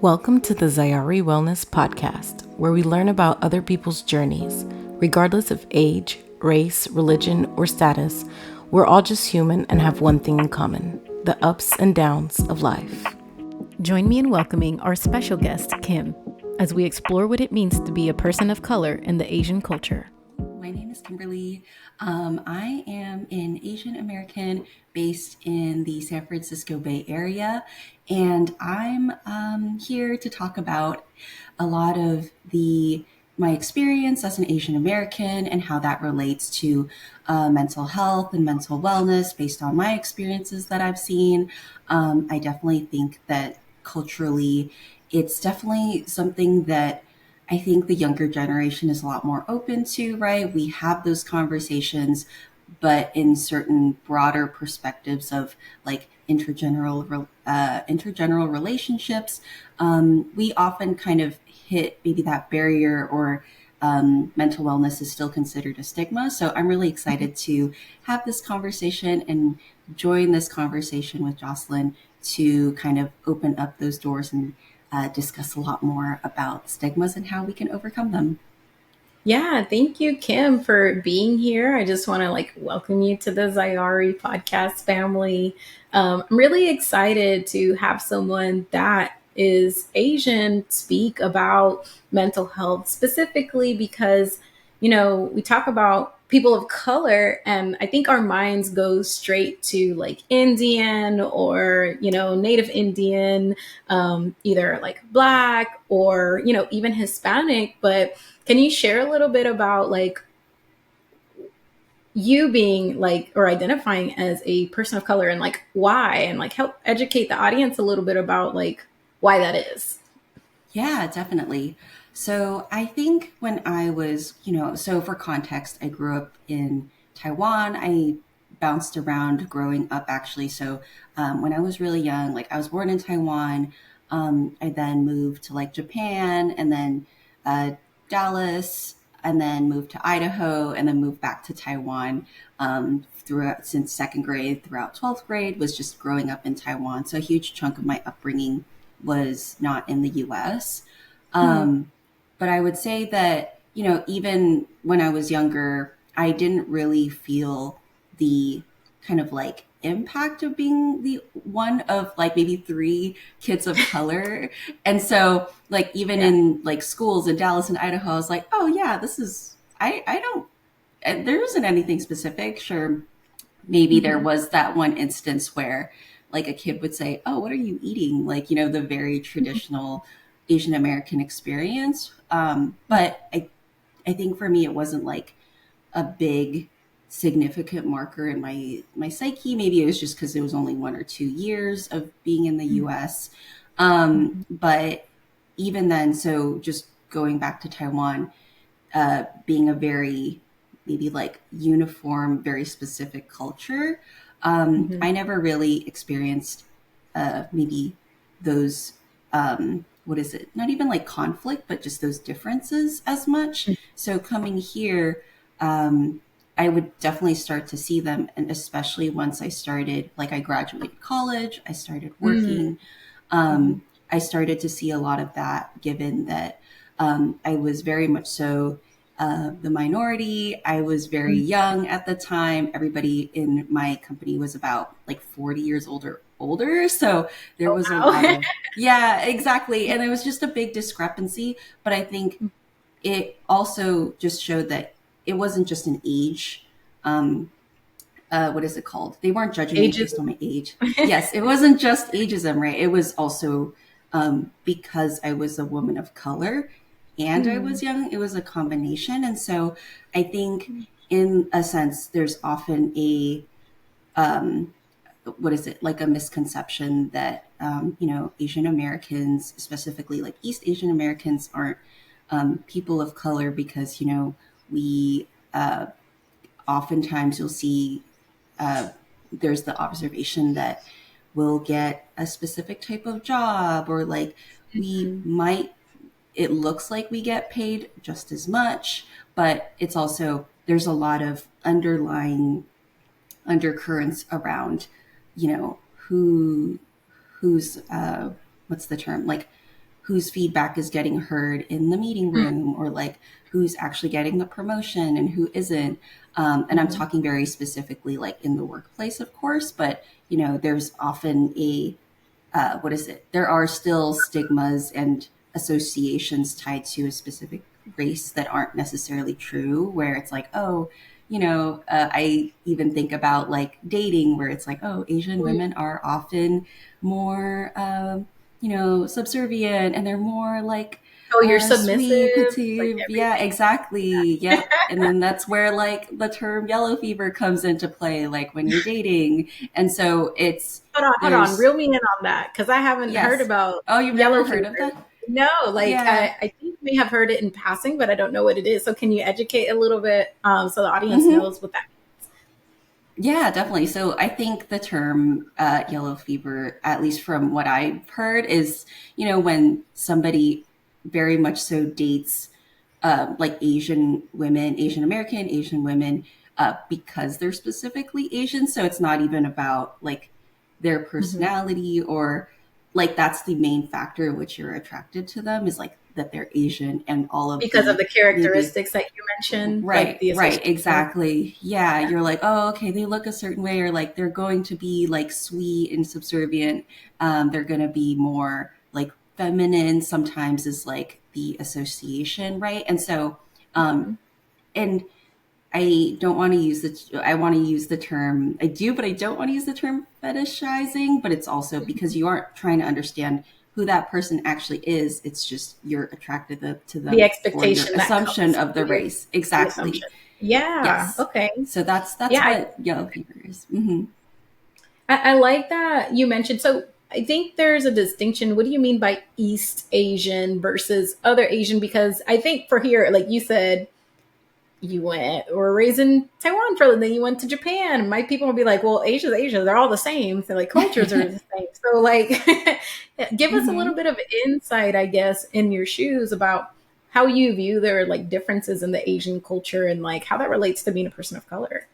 Welcome to the Zayari Wellness Podcast, where we learn about other people's journeys. Regardless of age, race, religion, or status, we're all just human and have one thing in common: the ups and downs of life. Join me in welcoming our special guest, Kim, as we explore what it means to be a person of color in the Asian culture. My name is Kimberly. I am an Asian American based in the San Francisco Bay Area, and I'm here to talk about a lot of my experience as an Asian American and how that relates to mental health and mental wellness based on my experiences that I've seen. I definitely think that culturally, it's definitely something that I think the younger generation is a lot more open to, right? We have those conversations, but in certain broader perspectives of like intergeneral relationships, we often kind of hit maybe that barrier, or mental wellness is still considered a stigma. So I'm really excited to have this conversation and join this conversation with Jocelyn to kind of open up those doors and discuss a lot more about stigmas and how we can overcome them. Yeah, thank you, Kim, for being here. I just want to welcome you to the Zayari podcast family. I'm really excited to have someone that is Asian speak about mental health, specifically because, we talk about people of color, and I think our minds go straight to like Indian or, Native Indian, either like Black or, even Hispanic. But can you share a little bit about you being or identifying as a person of color, and why, and help educate the audience a little bit about why that is? Yeah, definitely. So I think when I was, so for context, I grew up in Taiwan. I bounced around growing up actually. So when I was really young, I was born in Taiwan. I then moved to Japan, and then Dallas, and then moved to Idaho, and then moved back to Taiwan throughout since second grade throughout 12th grade was just growing up in Taiwan. So a huge chunk of my upbringing was not in the US. Um, but I would say that, even when I was younger, I didn't really feel the kind of impact of being the one of maybe three kids of color. And so even in schools in Dallas and Idaho, I was like, oh yeah, this is, I don't, there isn't anything specific. Sure, maybe there was that one instance where a kid would say, oh, what are you eating? The very traditional Asian American experience. But I think for me, it wasn't a big significant marker in my psyche. Maybe it was just because it was only 1 or 2 years of being in the US. But even then, so just going back to Taiwan, being a very maybe uniform, very specific culture, I never really experienced maybe those what is it? Not even conflict, but just those differences as much. So coming here, I would definitely start to see them, and especially once I started, I graduated college, I started working. I started to see a lot of that, given that I was very much so the minority. I was very young at the time. Everybody in my company was about 40 years older. So there was a lot of, yeah, exactly. And there was just a big discrepancy. But I think it also just showed that it wasn't just an age. What is it called? They weren't judging me based on my age. Yes, it wasn't just ageism, right? It was also because I was a woman of color and I was young. It was a combination. And so I think in a sense, there's often a, what is it, a misconception that, Asian Americans, specifically East Asian Americans, aren't people of color because, we oftentimes you'll see there's the observation that we'll get a specific type of job, or we might, it looks like we get paid just as much, but it's also, there's a lot of underlying undercurrents around, who's what's the term, whose feedback is getting heard in the meeting room, or like who's actually getting the promotion and who isn't. And I'm Mm-hmm. talking very specifically like in the workplace, of course, but there's often a what is it? There are still stigmas and associations tied to a specific race that aren't necessarily true, where it's like, oh, I even think about like dating, where it's like, oh, Asian women are often more, subservient, and they're more like Oh, you're sweet, submissive, like petite. Yeah, everything. exactly. Yep. And then that's where like the term yellow fever comes into play, like when you're dating. And so Hold on, there's reel me in on that because I haven't heard Yes. about Oh, you've never yellow heard fever. of that? No, like Yeah. I think you may have heard it in passing, but I don't know what it is. So can you educate a little bit so the audience Hmm. knows what that Yeah, definitely. So I think the term yellow fever, at least from what I've heard, is, when somebody very much so dates like Asian women, Asian American, Asian women, because they're specifically Asian. So it's not even about like their means? personality, or like that's the main factor in which you're attracted to them, is like that they're Asian, and all of Because of the the maybe. characteristics that you mentioned, like Right, the right, association. exactly. Yeah, you're like, oh, okay, they look a certain way, or like they're going to be like sweet and subservient. They're going to be more like feminine, sometimes is like the association, right? And so, um, and I don't want to use I want to use the term, I do, but I don't want to use the term fetishizing, but it's also because you aren't trying to understand who that person actually is. It's just you're attracted to The them for your expectation that assumption comes of the with race. the Exactly. assumption. Yeah. Yes. Okay. So that's Yeah. what yellow fever is. Hmm. I like that you mentioned. So I think there's a distinction. What do you mean by East Asian versus other Asian? Because I think for here, like you said, you went or were raised in Taiwan for, and then you went to Japan. My people will be like, well, Asia's Asia. They're all the same. So like cultures are the same. So like, give us a little Hmm. bit of insight, I guess, in your shoes about how you view their like differences in the Asian culture and like how that relates to being a person of color.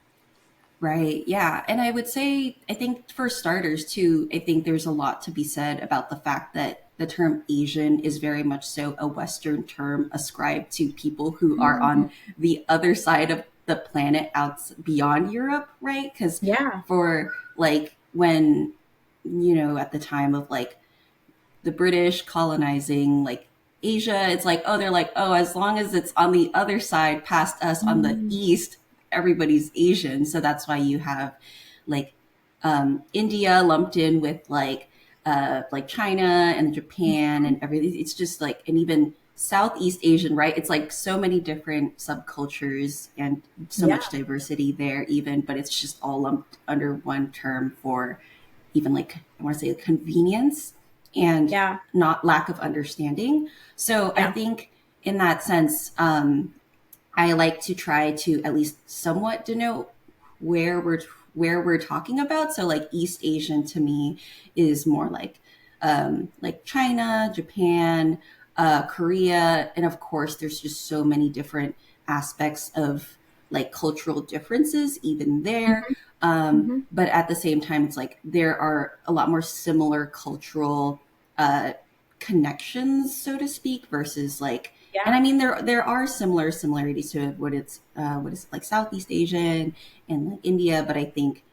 Right. Yeah. And I would say, I think for starters, too, I think there's a lot to be said about the fact that the term Asian is very much so a Western term ascribed to people who are Mm, on the other side of the planet, out beyond Europe, right? Because yeah. for like when, at the time of like the British colonizing like Asia, it's like, oh, they're like, oh, as long as it's on the other side past us on the Mm, east, everybody's Asian. So that's why you have like India lumped in with like China and Japan and everything. It's just like, and even Southeast Asian, right? It's like so many different subcultures and so yeah. much diversity there, even, but it's just all lumped under one term for even like I want to say convenience and Yeah. not lack of understanding. So I Yeah. think in that sense, I like to try to at least somewhat denote where we're talking about. So like East Asian to me is more like China, Japan, Korea, and of course there's just so many different aspects of like cultural differences even there. Hmm. But at the same time, it's like there are a lot more similar cultural uh, connections, so to speak, versus like, and Yeah. I mean there are similarities to what is it, like Southeast Asian and like India, but I think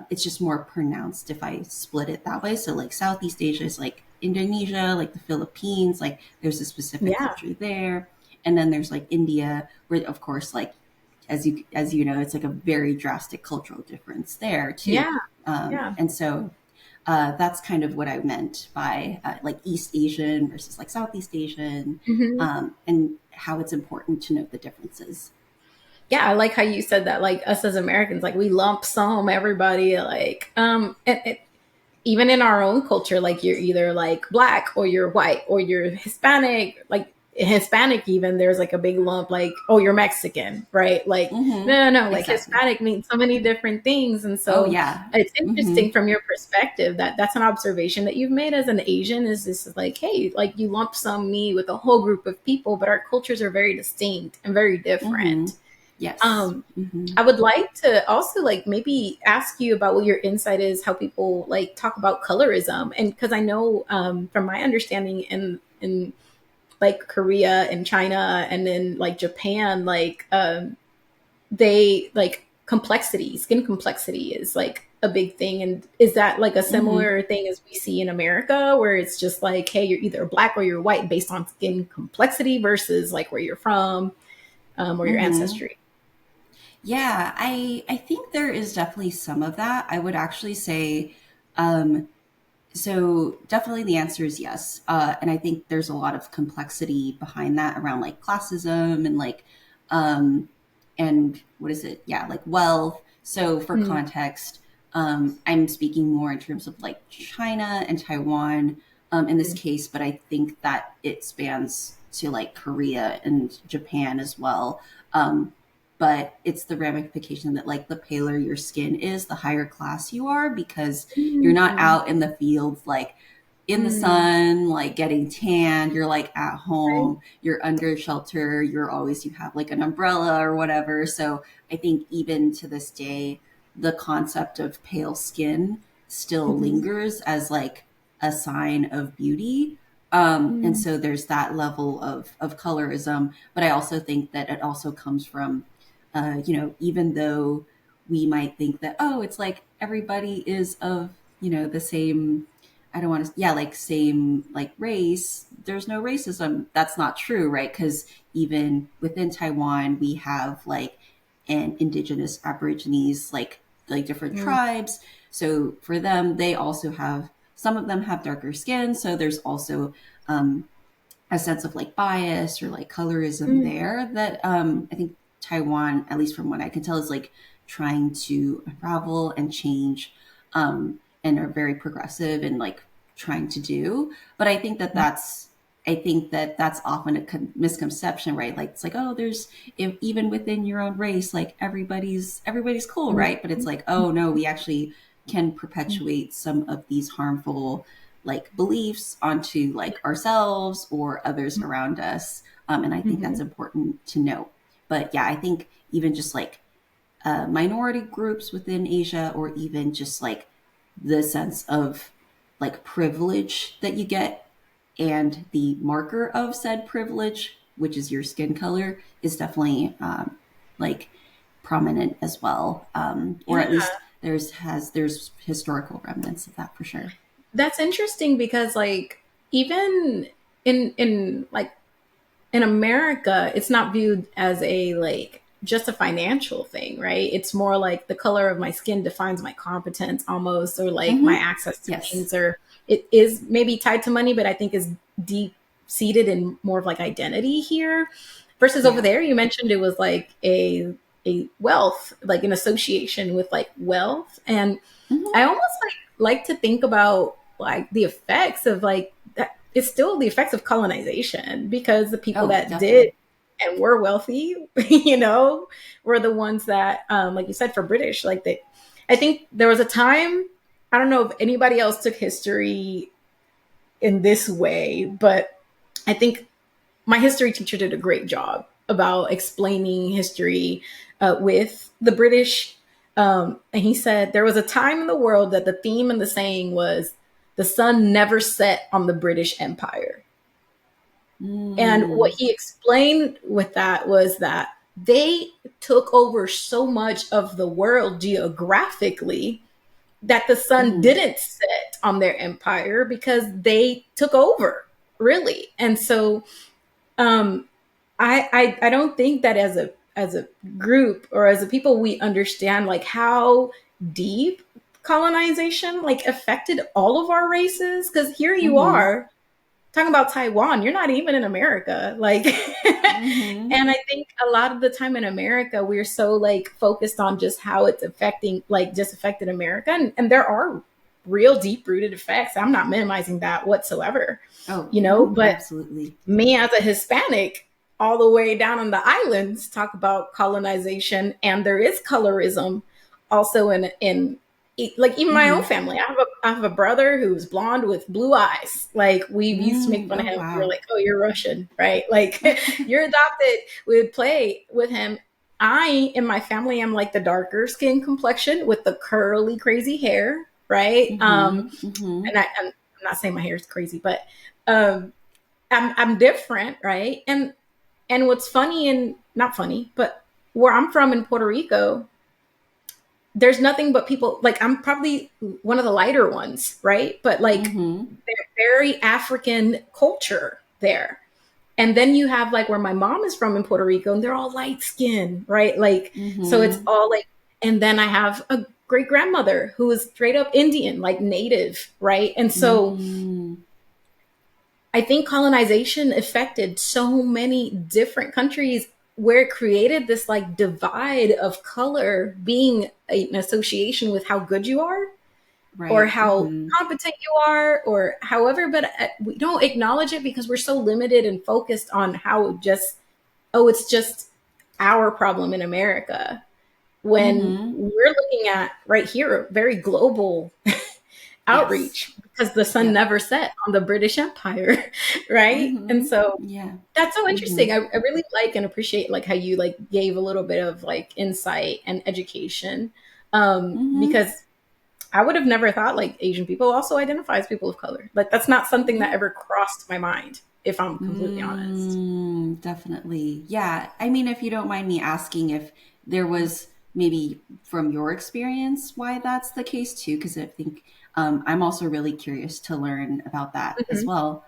it's just more pronounced if I split it that way. So like Southeast Asia is like Indonesia, like the Philippines, like there's a specific Yeah. culture there, and then there's like India, where of course like as you know, it's like a very drastic cultural difference there too. Yeah. Yeah. And so that's kind of what I meant by like East Asian versus like Southeast Asian, Hmm. and how it's important to note the differences. Yeah, I like how you said that. Like us as Americans, like we lump sum everybody. Like, even in our own culture, like you're either like black or you're white or you're Hispanic. Like Hispanic, even there's like a big lump. Like, oh, you're Mexican, right? Like, Mm-hmm. no, no, no. Like Exactly. Hispanic means so many different things, and Oh so yeah. it's Mm-hmm. interesting from your perspective that that's an observation that you've made as an Asian. Is this like, hey, like you lump sum me with a whole group of people, but our cultures are very distinct and very Mm-hmm. different. Yes. Um, Mm-hmm. I would like to also like maybe ask you about what your insight is, how people like talk about colorism. And because I know from my understanding in in like Korea and China and then like Japan, like they like complexity, skin complexity is like a big thing. And is that like a Mm-hmm. similar thing as we see in America, where it's just like, hey, you're either black or you're white based on skin complexity versus like where you're from, or your Mm-hmm. ancestry? Yeah, I think there is definitely some of that. I would actually say, um, so definitely the answer is yes. And I think there's a lot of complexity behind that around like classism and like, um, and what is it? Yeah, like wealth. So for Mm, context, I'm speaking more in terms of like China and Taiwan in this mm, case, but I think that it spans to like Korea and Japan as well. Um, but it's the ramification that like the paler your skin is, the higher class you are because you're not mm, out in the fields like in the mm, sun, like getting tanned. You're like at right. home, you're under shelter, you have like an umbrella or whatever. So I think even to this day, the concept of pale skin still Mhm, lingers as like a sign of beauty. And mm, so there's that level of colorism. But I also think that it also comes from, even though we might think that, oh, it's like everybody is of, the same, I don't want to, yeah, like same like race, there's no racism. That's not true, right? Because even within Taiwan, we have like an indigenous aborigines, like different mm, tribes. So for them, they also have, some of them have darker skin. So there's also a sense of like bias or like colorism mm, there that I think Taiwan, at least from what I can tell, is like trying to unravel and change, and are very progressive and like trying to do. But I think that that's often a misconception, right? Like it's like, oh, there's, if, even within your own race, like everybody's cool, mm, right? But it's like, oh no, we actually can perpetuate some of these harmful like beliefs onto like ourselves or others around us. And I think that's mhm, important to note. But yeah, I think even just like minority groups within Asia, or even just like the sense of like privilege that you get and the marker of said privilege, which is your skin color, is definitely like prominent as well. Or at yeah. least there's historical remnants of that for sure. That's interesting because like even in like in America, it's not viewed as a like just a financial thing, right? It's more like the color of my skin defines my competence almost, or like my Mm-hmm. access to Yes. things, or it is maybe tied to money, but I think is deep seated in more of like identity here. Versus over Yeah. there, you mentioned it was like a wealth, like an association with like wealth. And I Mm-hmm. almost like to think about like the effects of like that. It's still the effects of colonization because the people Oh, that did definitely. and were wealthy, you know, were the ones that, like you said, for British, like they, I think there was a time, I don't know if anybody else took history in this way, but I think my history teacher did a great job about explaining history with the British. And he said there was a time in the world that the theme and the saying was the sun never set on the British Empire. And what Mm. he explained with that was that they took over so much of the world geographically that the sun Mm-hmm. didn't set on their empire because they took over, really. And so um, I don't think that as a group or as a people we understand like how deep colonization like affected all of our races, because here you Mm-hmm. are talking about Taiwan, you're not even in America, like Mm-hmm. and I think a lot of the time in America we're so like focused on just how it's affecting like just affected America, and there are real deep rooted effects. I'm not minimizing that whatsoever, Oh, you know, mm-hmm. but Absolutely. me as a Hispanic, all the way down on the islands, talk about colonization, and there is colorism also in like even my own Mm-hmm. family. I have a brother who's blonde with blue eyes. Like we used to make Mm. fun of Oh, him. We were wow. like, "Oh, you're Russian, right?" Like you're adopted. We would play with him. I in my family am like the darker skin complexion with the curly, crazy hair, right? Mm-hmm. Mm-hmm. And I'm not saying my hair is crazy, but um, I'm different, right? And what's funny, and not funny, but where I'm from in Puerto Rico, there's nothing but people, like I'm probably one of the lighter ones, right? But like Mm-hmm. they're very African culture there. And then you have like where my mom is from in Puerto Rico, and they're all light skinned, right? Like, so it's Mm-hmm. all like, and then I have a great grandmother who is straight up Indian, like native, right? And so Mm-hmm. I think colonization affected so many different countries where it created this like divide of color being an association with how good you are or Right. how Mm-hmm. competent you are or however, but we don't acknowledge it because we're so limited and focused on how just, oh, it's just our problem in America, when Mm-hmm. we're looking at right here a very global Yes. outreach because the sun Yep. never set on the British Empire, right? And Mm-hmm. so Yeah. that's so Mm-hmm. interesting. I really like and appreciate like how you like gave a little bit of like insight and education, Mm-hmm. because I would have never thought like Asian people also identify as people of color. Like that's not something that Yeah. ever crossed my mind, if I'm completely honest. Definitely. Yeah. I mean, if you don't mind me asking if there was maybe from your experience why that's the case too, because I think I'm also really curious to learn about that as Mhm. well.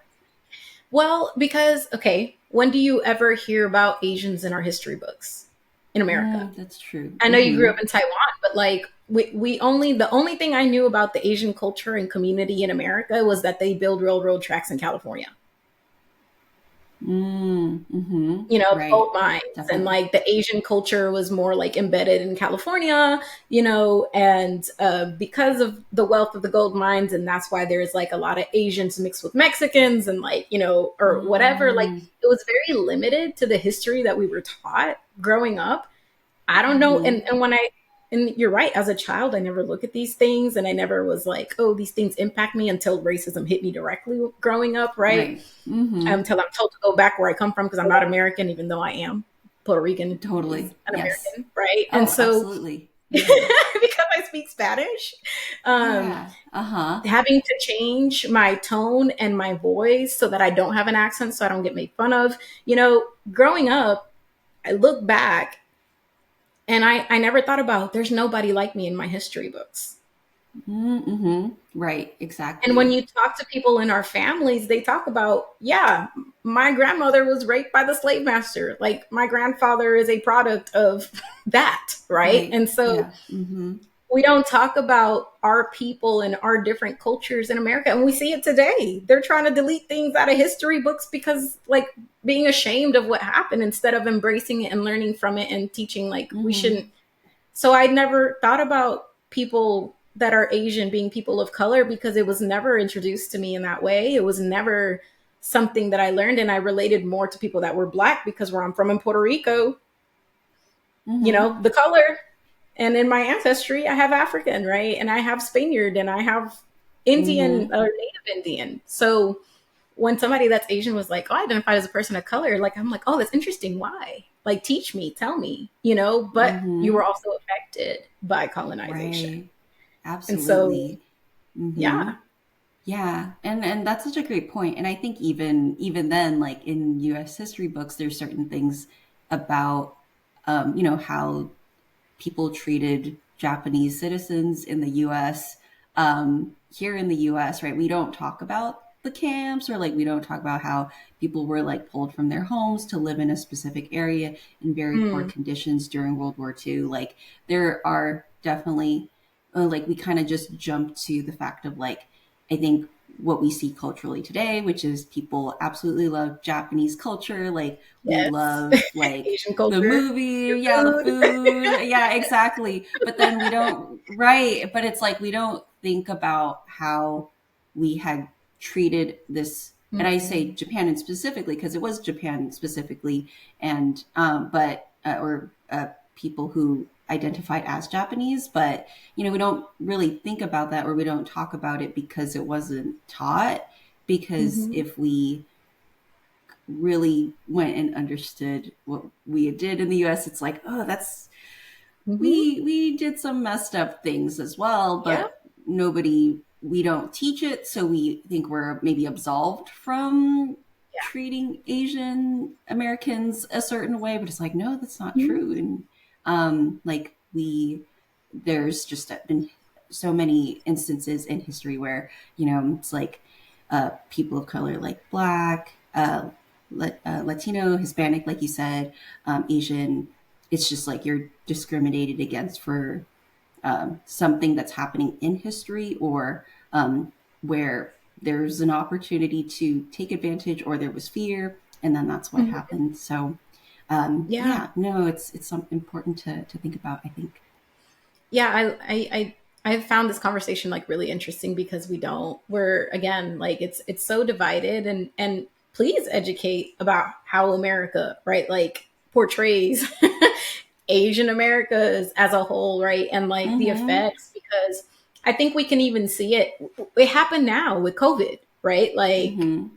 Well, because okay, when do you ever hear about Asians in our history books in America? That's true. I know you grew Mm-hmm. up in Taiwan, but like we only the only thing I knew about the Asian culture and community in America was that they build railroad tracks in California. Mm-hmm. You know, the gold Right. mines, and Definitely. like the Asian culture was more like embedded in California, and because of the wealth of the gold mines, and that's why there's like a lot of Asians mixed with Mexicans and like, or whatever. Like Mm-hmm. it was very limited to the history that we were taught growing up. I don't know. Mm-hmm. And you're right, as a child, I never look at these things and I never was like, oh, these things impact me until racism hit me directly growing up, right? Right. Mm-hmm. Until I'm told to go back where I come from because I'm not American, even though I am Puerto Rican is Totally. an Yes. American, right? And Oh, so absolutely. Mm-hmm. because I speak Spanish, um, Yeah. Uh-huh. having to change my tone and my voice so that I don't have an accent so I don't get made fun of, growing up, I look back and I never thought about there's nobody like me in my history books. Mm-hmm. Right, And when exactly. you talk to people in our families, they talk about, yeah, my grandmother was raped by the slave master. Like my grandfather is a product of that, right? Right. And so Yeah. Mm-hmm. we don't talk about our people and our different cultures in America. And we see it today. They're trying to delete things out of history books because, like, being ashamed of what happened instead of embracing it and learning from it and teaching, like, we Mm-hmm. shouldn't. So I never thought about people that are Asian being people of color because it was never introduced to me in that way. It was never something that I learned. And I related more to people that were Black because where I'm from in Puerto Rico, Mm-hmm. the color. And in my ancestry, I have African, right? And I have Spaniard and I have Indian Mm-hmm. or Native Indian. So when somebody that's Asian was like, oh, I identify as a person of color, like, I'm like, oh, that's interesting. Why? Like, teach me, tell me, but you Mm-hmm. were also affected by colonization. Right. And so, Absolutely. Mm-hmm. yeah. Yeah. And that's such a great point. And I think even then, like in US history books, there's certain things about how people treated Japanese citizens in the US. Here in the US, right, we don't talk about the camps, or like we don't talk about how people were like pulled from their homes to live in a specific area in very poor Mm, conditions during World War II. Like there are definitely like we kind of just jump to the fact of like I think what we see culturally today, which is people absolutely love Japanese culture. Like we yes. love like Asian the culture, movie, your yeah, the food. food, yeah, exactly. But then we don't, right? But it's like we don't think about how we had treated this. And I say Mm, Japan and specifically because it was Japan specifically, and but or people who identified as Japanese, but we don't really think about that or we don't talk about it because it wasn't taught. Because mhm, if we really went and understood what we did in the US, it's like, oh, that's mhm. we did some messed up things as well, Yeah. but we don't teach it, so we think we're maybe absolved from treating Asian Americans a certain way, but it's like, no, that's not true. And like there's just been so many instances in history where, it's like people of color, like Black, Latino, Hispanic, like you said, Asian, it's just like you're discriminated against for something that's happening in history, or where there's an opportunity to take advantage, or there was fear, and then that's what Mhm. happened. So Yeah. yeah, no, it's something important to think about, I think. Yeah, I found this conversation like really interesting because we're again like it's so divided, and please educate about how America, right, like portrays Asian Americas as a whole, right, and like the Mm-hmm. effects, because I think we can even see it happen now with COVID, right, like Mm-hmm.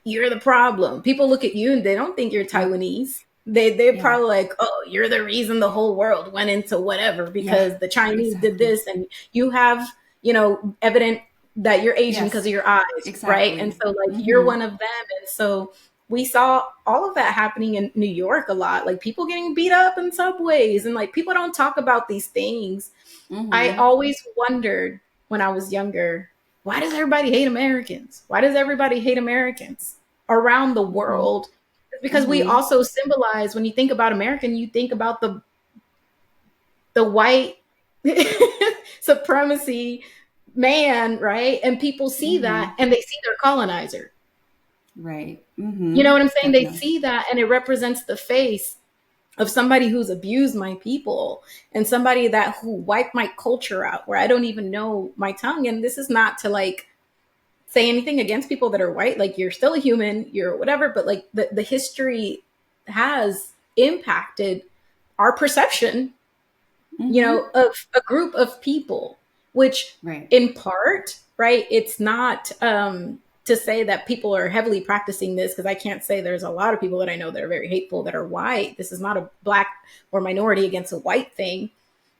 you're the problem. People look at you and they don't think you're Yep. Taiwanese. They're Yeah. probably like, oh, you're the reason the whole world went into whatever Yeah. because the Chinese did Exactly. this, and you have, evident that you're Asian because Yes. of your eyes, right? And Exactly. so like you're Mm-hmm. one of them. And so we saw all of that happening in New York a lot, like people getting beat up in subways, and like people don't talk about these things. I Mm-hmm. always wondered when I was younger, why does everybody hate Americans? Why does everybody hate Americans around the Mm-hmm. world? It's because we Mm-hmm. also symbolize, when you think about American, you think about the white supremacy man, right? And people see that Mm-hmm. and they see their colonizer. Right. You Mm-hmm. know what I'm saying? They Definitely. see that and it represents the face of somebody who's abused my people, and somebody that who wiped my culture out where I don't even know my tongue. And this is not to like say anything against people that are white, like you're still a human, you're whatever, but like the history has impacted our perception, Mm-hmm. of a group of people, which Right. in part, right, it's not to say that people are heavily practicing this, because I can't say there's a lot of people that I know that are very hateful that are white. This is not a black or minority against a white thing,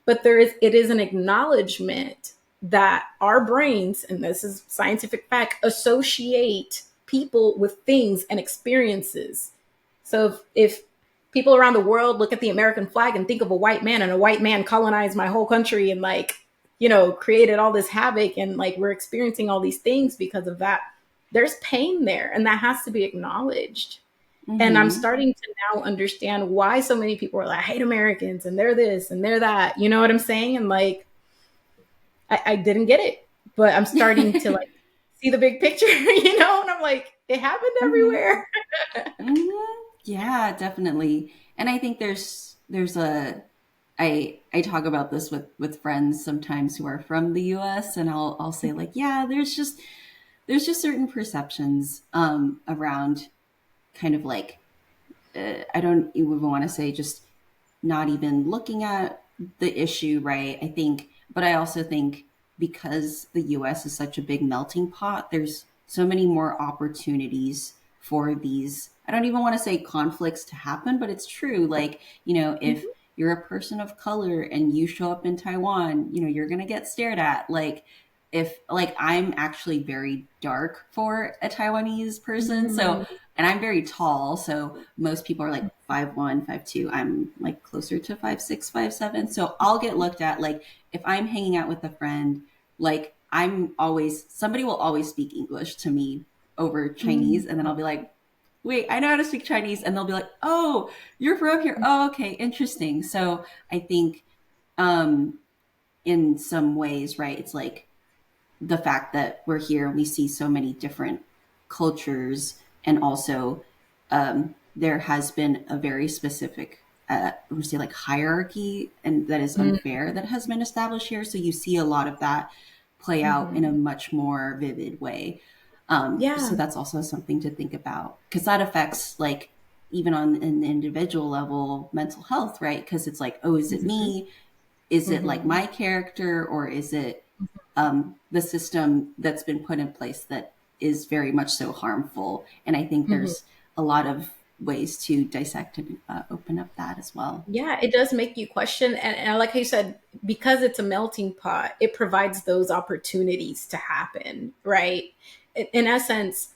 but it is an acknowledgement that our brains, and this is scientific fact, associate people with things and experiences. So if people around the world look at the American flag and think of a white man, and a white man colonized my whole country and like, created all this havoc, and like we're experiencing all these things because of that, there's pain there, and that has to be acknowledged. And I'm Mm-hmm. starting to now understand why so many people are like, I hate Americans and they're this and they're that. You know what I'm saying? And like, I didn't get it, but I'm starting to like see the big picture, and I'm like, it happened Mm-hmm. everywhere. Mm-hmm. Yeah, definitely. And I think there's I talk about this with friends sometimes who are from the US, and I'll say like, yeah, there's just certain perceptions around kind of like I don't even want to say just not even looking at the issue, right? I think, but I also think because the US is such a big melting pot, there's so many more opportunities for these. I don't even want to say conflicts to happen, but it's true. Like, if you're a person of color and you show up in Taiwan, you're going to get stared at. Like, if, like, I'm actually very dark for a Taiwanese person. So, Mm, and I'm very tall. So most people are like 5'1", 5'2". I'm like closer to 5'6", 5'7". So I'll get looked at like if I'm hanging out with a friend, like somebody will always speak English to me over mm, Chinese. And then I'll be like, wait, I know how to speak Chinese. And they'll be like, oh, you're from here. Oh, okay. Interesting. So I think, um, in some ways, right, it's like the fact that we're here, we see so many different cultures, and also there has been a very specific, I would say, like hierarchy, and that is mm, unfair, that has been established here. So you see a lot of that play out in a mhm. much more vivid way. So Yeah. that's also something to think about, because that affects like even on an individual level mental health, right? Because it's like, oh, is it Mhm, me? Is it like mhm, my character, or is it the system that's been put in place that is very much so harmful? And I think mhm. there's a lot of ways to dissect and open up that as well. Yeah, it does make you question. And like you said, because it's a melting pot, it provides those opportunities to happen, right? In essence,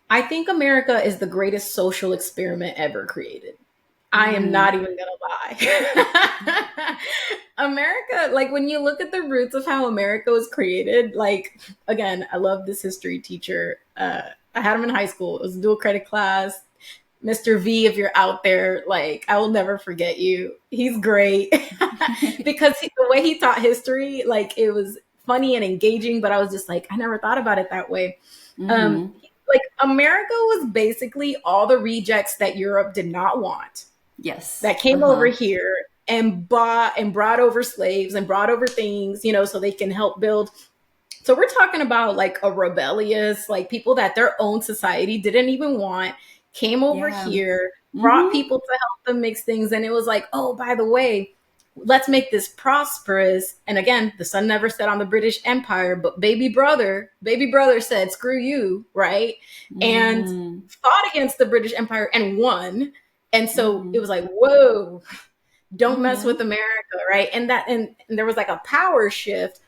I think America is the greatest social experiment ever created. I am not Mm, even gonna lie. America, like when you look at the roots of how America was created, like again, I love this history teacher. I had him in high school. It was a dual credit class. Mr. V, if you're out there, like I will never forget you. He's great because the way he taught history, like it was funny and engaging. But I was just like, I never thought about it that way. Um, mm-hmm. like America was basically all the rejects that Europe did not want Yes. that came over Uh-huh. here and bought and brought over slaves and brought over things, so they can help build. So we're talking about like a rebellious, like people that their own society didn't even want, came over Yeah. here, brought Mm-hmm. people to help them mix things. And it was like, oh, by the way, let's make this prosperous. And again, the sun never set on the British Empire, but baby brother said, screw you, right? And Mm, fought against the British Empire and won. And so it mm-hmm. was like, whoa, don't mess with Mm-hmm. America, right? And there was like a power shift.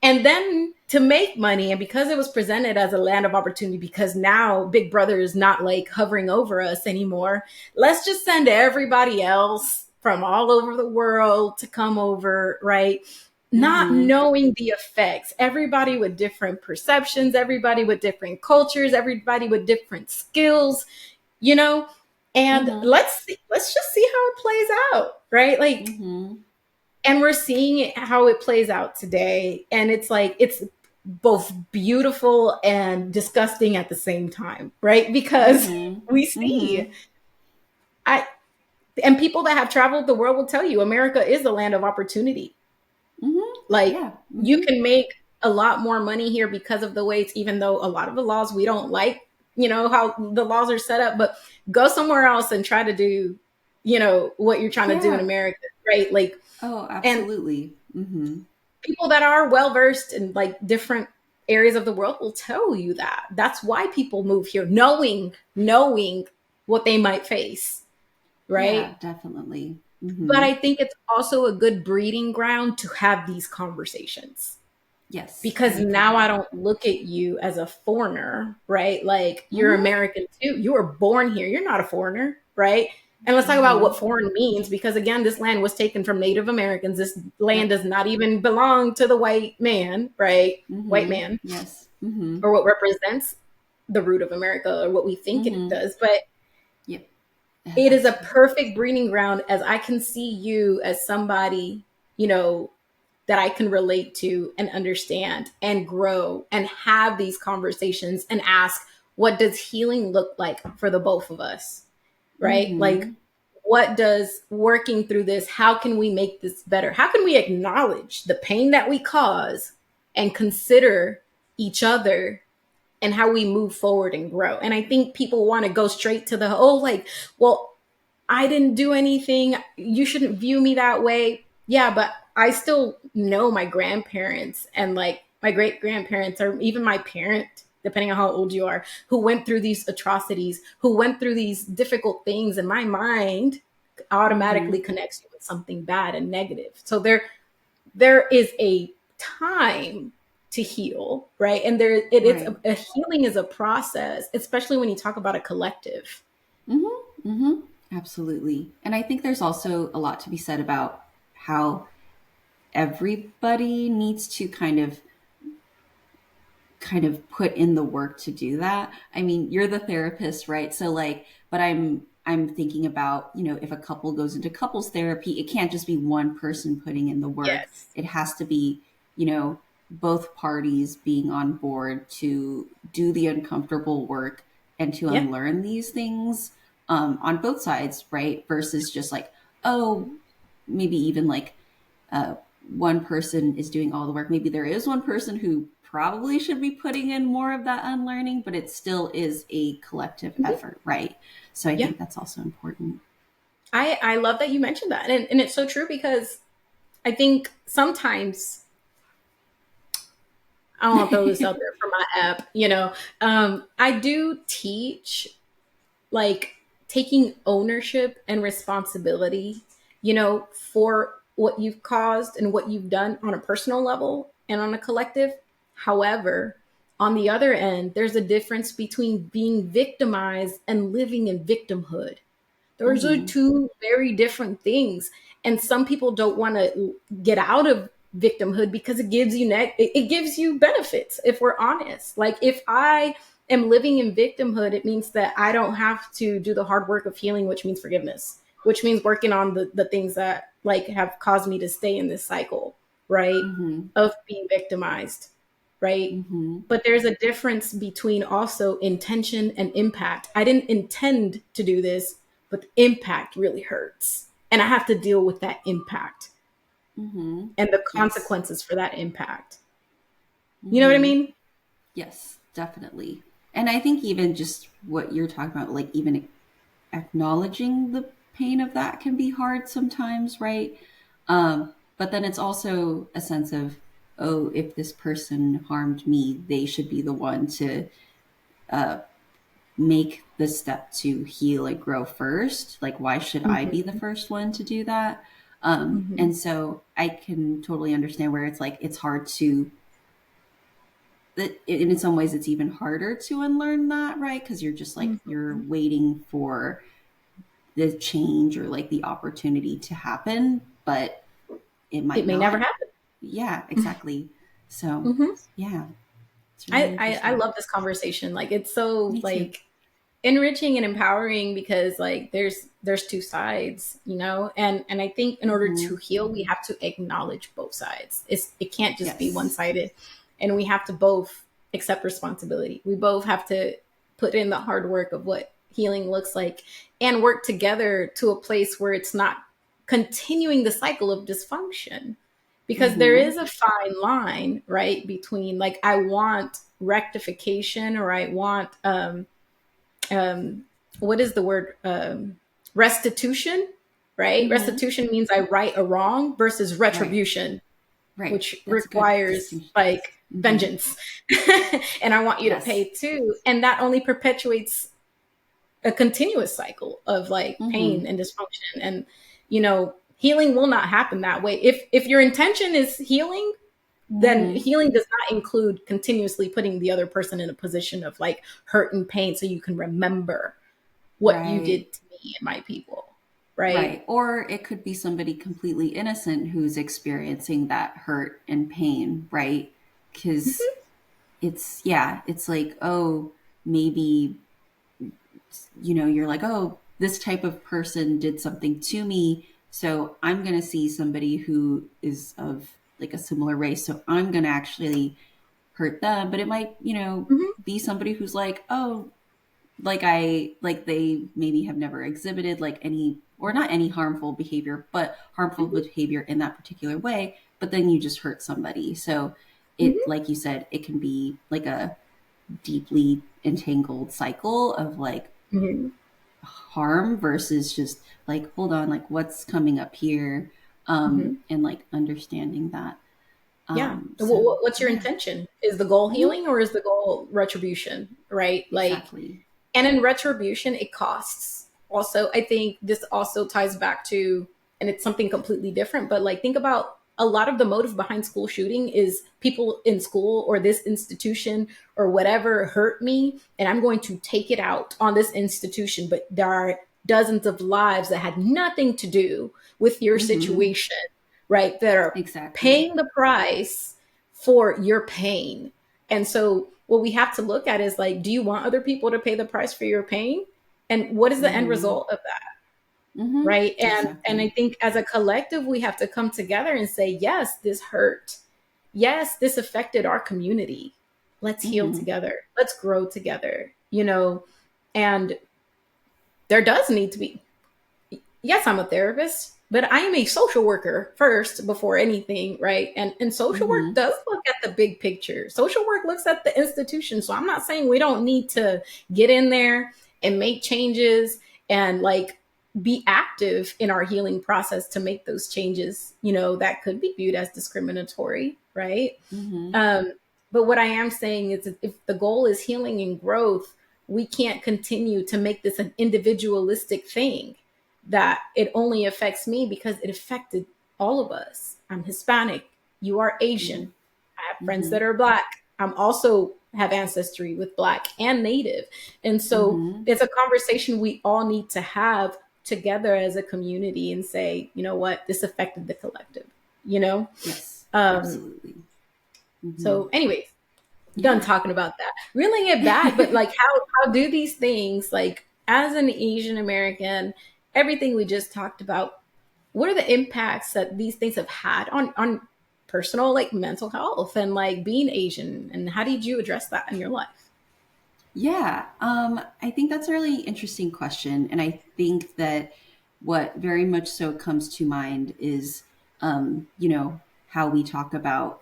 And then to make money, and because it was presented as a land of opportunity, because now Big Brother is not like hovering over us anymore, let's just send everybody else from all over the world to come over, right? Not Mm-hmm. knowing the effects, everybody with different perceptions, everybody with different cultures, everybody with different skills, you know? And Mm-hmm. let's just see how it plays out, right? Like, Mm-hmm. and we're seeing it, how it plays out today, and it's like it's both beautiful and disgusting at the same time, right? Because Mm-hmm. we Mm-hmm. see, I and people that have traveled the world will tell you America is a land of opportunity. Mm-hmm. Like Yeah. you Mm-hmm. can make a lot more money here because of the way it's, even though a lot of the laws we don't like, how the laws are set up, but go somewhere else and try to do, what you're trying to do in Yeah. America, right? Like, Oh, and absolutely. Mm-hmm. people that are well versed in like different areas of the world will tell you that. That's why people move here, knowing what they might face, right? Yeah, definitely. But Mm-hmm. I think it's also a good breeding ground to have these conversations, Yes, I because now agree. I don't look at you as a foreigner, right? Like you're Mm-hmm. American too. You were born here. You're not a foreigner, right? And let's talk about Mm-hmm. what foreign means, because again, this land was taken from Native Americans. This land Yep. does not even belong to the white man, right? White Mm-hmm. man, Yes. Mm-hmm. or what represents the root of America, or what we think it Mm-hmm. does. But Yep. it is a Absolutely. perfect breeding ground, as I can see you as somebody, that I can relate to and understand and grow and have these conversations and ask, what does healing look like for the both of us? Right? Like, Mm-hmm. what does working through this, how can we make this better? How can we acknowledge the pain that we cause and consider each other and how we move forward and grow? And I think people want to go straight to the, oh, like, well, I didn't do anything. You shouldn't view me that way. Yeah, but I still know my grandparents and like my great grandparents, or even my parent, depending on how old you are, who went through these atrocities, who went through these difficult things. And my mind automatically Mm-hmm. connects you with something bad and negative. So there is a time to heal, right? And it's Right. a healing is a process, especially when you talk about a collective. Mm-hmm. Mm-hmm. Absolutely. And I think there's also a lot to be said about how everybody needs to kind of put in the work to do that. I mean, you're the therapist, right? So like, but I'm thinking about, if a couple goes into couples therapy, it can't just be one person putting in the work. Yes. It has to be, both parties being on board to do the uncomfortable work and to Yeah. unlearn these things, on both sides, right? Versus just like, oh, maybe even like, one person is doing all the work. Maybe there is one person who probably should be putting in more of that unlearning, but it still is a collective Mhm. effort, right? So I Yeah. think that's also important. I love that you mentioned that. And it's so true, because I think sometimes I don't want to throw this out there for my app, I do teach like taking ownership and responsibility, for what you've caused and what you've done on a personal level and on a collective. However, on the other end, there's a difference between being victimized and living in victimhood. Those are Mm-hmm. two very different things. And some people don't want to get out of victimhood because it gives you it gives you benefits, if we're honest. Like if I am living in victimhood, it means that I don't have to do the hard work of healing, which means forgiveness, which means working on the things that like have caused me to stay in this cycle, right? Mm-hmm. Of being victimized, right? Mm-hmm. But there's a difference between also intention and impact. I didn't intend to do this, but the impact really hurts. And I have to deal with that impact Mm-hmm. and the Yes. consequences for that impact. You know what I Mm-hmm. mean? Yes, definitely. And I think even just what you're talking about, like even acknowledging the pain of that can be hard sometimes, right? But then it's also a sense of, oh, if this person harmed me, they should be the one to uh, make the step to heal and grow first. Like, why should I be the Mm-hmm. first one to do that? Mm-hmm. And so I can totally understand where it's like it's hard to that in some ways it's even harder to unlearn that, right? Because you're just like you're Mm-hmm. waiting for the change or like the opportunity to happen, but it It might may never not. happen. Yeah, exactly. So Mm-hmm. yeah, it's really I interesting. love this conversation. Like it's so Me too. like enriching and empowering because like there's two sides, you know, and I think in order to Mm-hmm. heal we have to acknowledge both sides. It can't just be Yes. one-sided, and we have to both accept responsibility. We both have to put in the hard work of what healing looks like and work together to a place where it's not continuing the cycle of dysfunction, because there Mm-hmm. is a fine line, right, between like I want rectification or I want um, what is the word? Restitution, right? Mm-hmm. Restitution means I right a wrong versus Right. retribution, Right. which That's a good requires distinction. like Mm-hmm. vengeance. And I want you to Yes. pay too. And that only perpetuates a continuous cycle of like Mm-hmm. pain and dysfunction. And, you know, healing will not happen that way. If your intention is healing, then Mm-hmm. healing does not include continuously putting the other person in a position of like hurt and pain so you can remember what you Right. did to me and my people, right? Right. Or it could be somebody completely innocent who's experiencing that hurt and pain, right? Because it's, yeah, it's like, oh, maybe, you're like, oh, this type of person did something to me. So I'm going to see somebody who is of like a similar race. So I'm going to actually hurt them. But it might, Mm-hmm. be somebody who's like, oh, like they maybe have never exhibited like any or not any harmful behavior but harmful Mm-hmm. behavior in that particular way, but then you just hurt somebody. So it, Mm-hmm. like you said, it can be like a deeply entangled cycle of like Mm-hmm. harm versus just like, hold on, like what's coming up here, Mm-hmm. and like understanding that. Yeah. So What's your yeah. intention? Is the goal Mhm. healing or is the goal retribution? Right? Like, Exactly. and in retribution, it costs. Also, I think this also ties back to, and it's something completely different, but like think about a lot of the motive behind school shooting is people in school or this institution or whatever hurt me, and I'm going to take it out on this institution. But there are dozens of lives that had nothing to do with your Hmm. situation, right? That are Exactly. paying the price for your pain. And so what we have to look at is like, do you want other people to pay the price for your pain? And what is the end Hmm. result of that? Hmm. Right. And I Exactly. think as a collective, we have to come together and say, yes, this hurt. Yes, this affected our community. Let's heal Hmm. together. Let's grow together, you know, and there does need to be, yes, I'm a therapist, but I am a social worker first before anything, right? And social work Hmm. does look at the big picture. Social work looks at the institution. So I'm not saying we don't need to get in there and make changes and like be active in our healing process to make those changes, you know, that could be viewed as discriminatory, right? Hmm. Um, but what I am saying is if the goal is healing and growth, we can't continue to make this an individualistic thing that it only affects me because it affected all of us. I'm Hispanic. You are Hmm. Asian. I have friends Hmm. that are Black. I'm also have ancestry with Black and Native. And so Mm-hmm. it's a conversation we all need to have together as a community and say, you know what, this affected the collective, you know? Yes, Um, absolutely. Mm-hmm. so, anyways, done Yeah. talking about that. Reeling it back, but like, how do these things, like, as an Asian American, everything we just talked about, what are the impacts that these things have had on personal, like, mental health and like being Asian, and how did you address that in your life? Yeah, I think that's a really interesting question. And I think that what very much so comes to mind is, how we talk about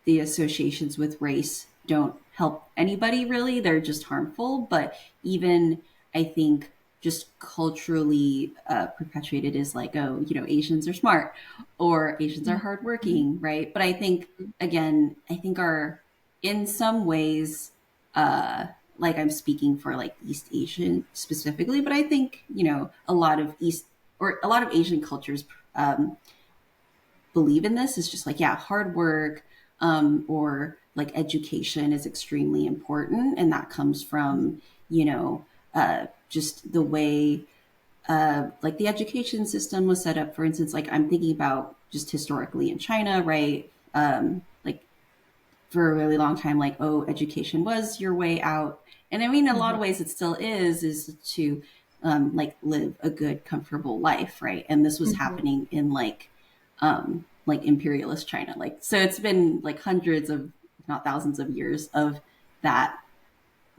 the associations with race don't help anybody really. They're just harmful. But even I think just culturally perpetuated is like, oh, Asians are smart or Asians are Mhm. hardworking, right? But I think, again, I think in some ways, like I'm speaking for like East Asian specifically, but I think, a lot of a lot of Asian cultures um, believe in this. Is just like, yeah, hard work or like education is extremely important. And that comes from, just the way like the education system was set up. For instance, like I'm thinking about just historically in China, right? Like for a really long time, like, oh, education was your way out. And I mean, in a lot Mhm. of ways it still is to like live a good, comfortable life, right? And this was Mhm. happening in like imperialist China. Like, so it's been like hundreds of, if not thousands of years of that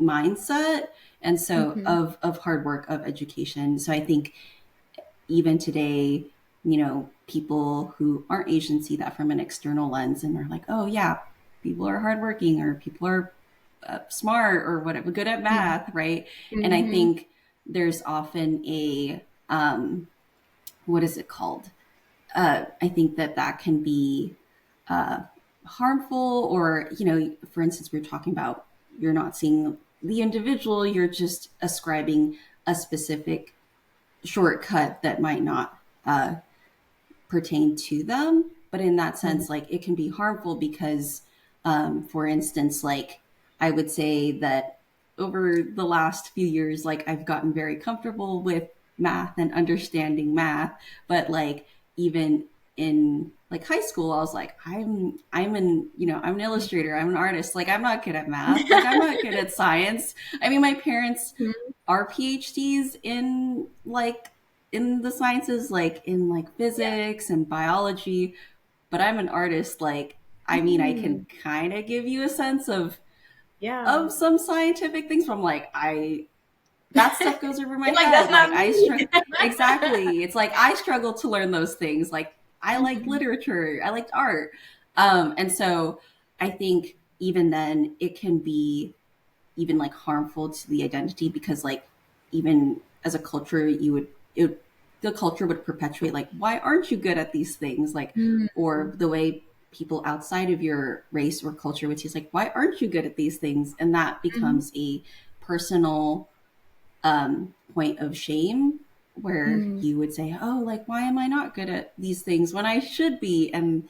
mindset. And so Mhm. of hard work, of education. So I think even today, people who aren't Asian see that from an external lens and are like, oh, yeah, people are hardworking or people are smart or whatever, good at Mhm. math, right? And I Mhm. think there's often what is it called? I think that can be uh, harmful, or, for instance, we're talking about you're not seeing the individual, you're just ascribing a specific shortcut that might not pertain to them. But in that Mhm. sense, like it can be harmful because, for instance, like I would say that over the last few years, like I've gotten very comfortable with math and understanding math, but like even in like high school, I was like, I'm an illustrator, I'm an artist, like I'm not good at math, like I'm not good at science. I mean, my parents are PhDs in the sciences, like in like Yeah. physics and biology, but I'm an artist. Like, I mean, I can Mm. kind of give you a sense Yeah. of some scientific things from like I that stuff goes over my You're like, that's head. not Like I me. struggle exactly. It's like I struggle to learn those things. Like I like Mhm. literature, I liked art, and so I think even then it can be even like harmful to the identity because like even as a culture the culture would perpetuate like, why aren't you good at these things, like, Mhm. or the way people outside of your race or culture would say like, why aren't you good at these things, and that Mhm. becomes a personal point of shame where Mhm. you would say, oh, like, why am I not good at these things when I should be? And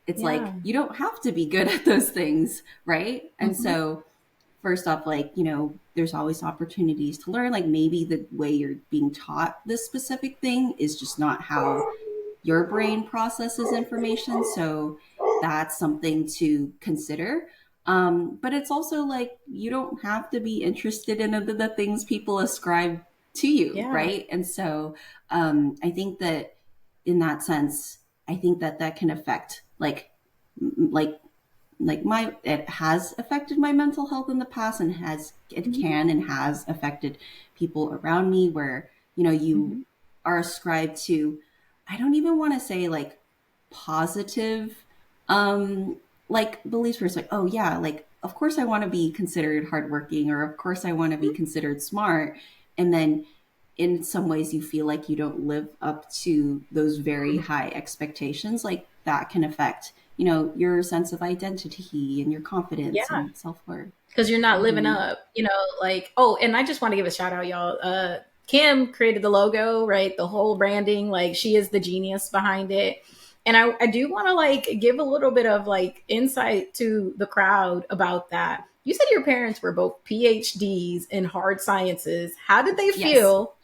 it's Yeah. like you don't have to be good at those things, right? And Mhm. so first off, like, there's always opportunities to learn. Like maybe the way you're being taught this specific thing is just not how your brain processes information. So that's something to consider. But it's also like you don't have to be interested in the things people ascribe to you, Yeah. right? And so I think that in that sense, I think that can affect like my it has affected my mental health in the past, and it Mhm. can and has affected people around me where you Mhm. are ascribed to, I don't even want to say like positive um like beliefs where it's like, oh yeah, like of course I want to be considered hardworking, or of course I want to be considered smart, and then in some ways you feel like you don't live up to those very high expectations, like that can affect your sense of identity and your confidence Yeah. and self-worth. Because you're not living Mm-hmm. up, like, oh, and I just want to give a shout out, y'all. Kim created the logo, right? The whole branding, like, she is the genius behind it. And I do want to like give a little bit of like insight to the crowd about that. you said your parents were both PhDs in hard sciences. How did they Yes. feel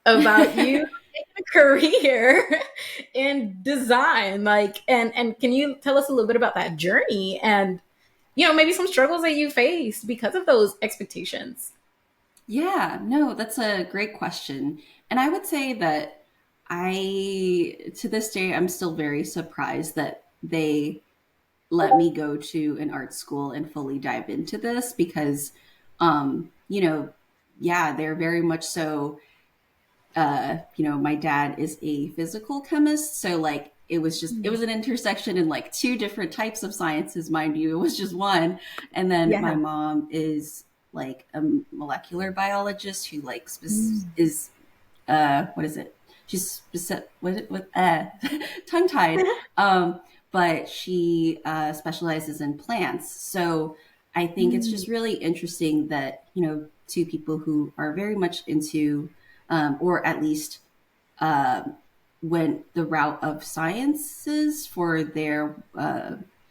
about you taking a career in design? Like, and can you tell us a little bit about that journey and maybe some struggles that you faced because of those expectations? Yeah, no, that's a great question. And I would say that to this day, I'm still very surprised that they let me go to an art school and fully dive into this because, you know, yeah, they're very much so. My dad is a physical chemist, so like it was an intersection in like two different types of sciences, mind you. It was just one, and then my Yeah. mom is like a molecular biologist who like Mm. is what is it? She's what tongue tied. Um, but she specializes in plants. So I think it's Mm. just really interesting that two people who are very much into, or at least uh, went the route of sciences for their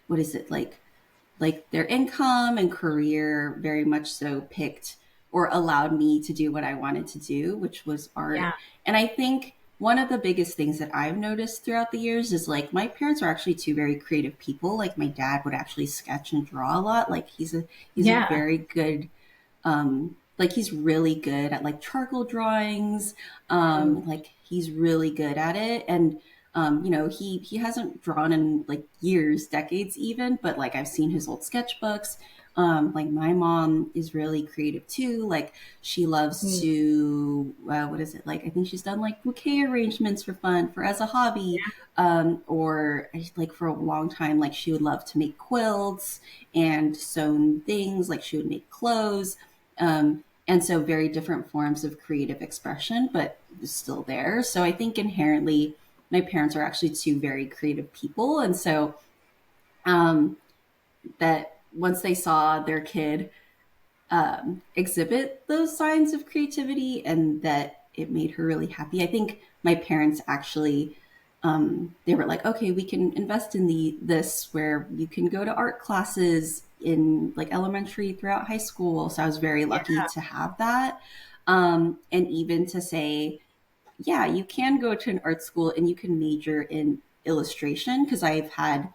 what is it like their income and career, very much so picked or allowed me to do what I wanted to do, which was art. Yeah. And I think one of the biggest things that I've noticed throughout the years is like my parents are actually two very creative people. Like my dad would actually sketch and draw a lot. Like he's a Yeah. very good like he's really good at like charcoal drawings. Oh, Like he's really good at it. And he hasn't drawn in like years, decades even, but like I've seen his old sketchbooks. Like my mom is really creative too. Like she loves mm. to what is it? Like I think she's done like bouquet arrangements for fun, for as a hobby. Or like for a long time, like she would love to make quilts and sewn things. Like she would make clothes. And so very different forms of creative expression, but still there. So I think inherently my parents are actually two very creative people. And so um, that once they saw their kid exhibit those signs of creativity and that it made her really happy. I think my parents actually they were like, okay, we can invest in this where you can go to art classes in like elementary throughout high school. So I was very lucky to have that. And even to say, yeah, you can go to an art school and you can major in illustration because I've had,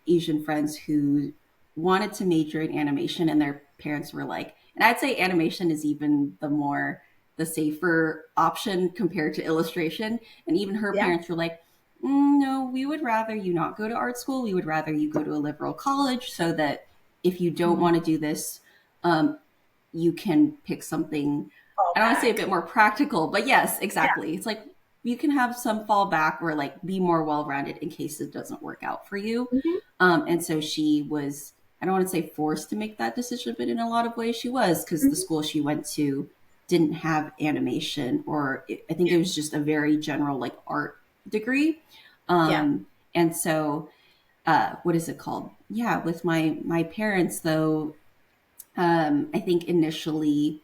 Asian friends who wanted to major in animation and their parents were like, and I'd say animation is even the safer option compared to illustration. And even her Yeah. parents were like, no, we would rather you not go to art school. We would rather you go to a liberal college so that if you don't Mm. want to do this, um, you can pick something. Fall I don't want to say a back. bit more practical, but yes, Yeah. exactly. It's like you can have some fallback or like be more well rounded in case it doesn't work out for you. Mhm. And so she was, I don't want to say forced to make that decision, but in a lot of ways she was because the Mhm. school she went to didn't have animation, or I think it was just a very general like art degree. Yeah. And so, what is it called? Yeah, with my parents though, I think initially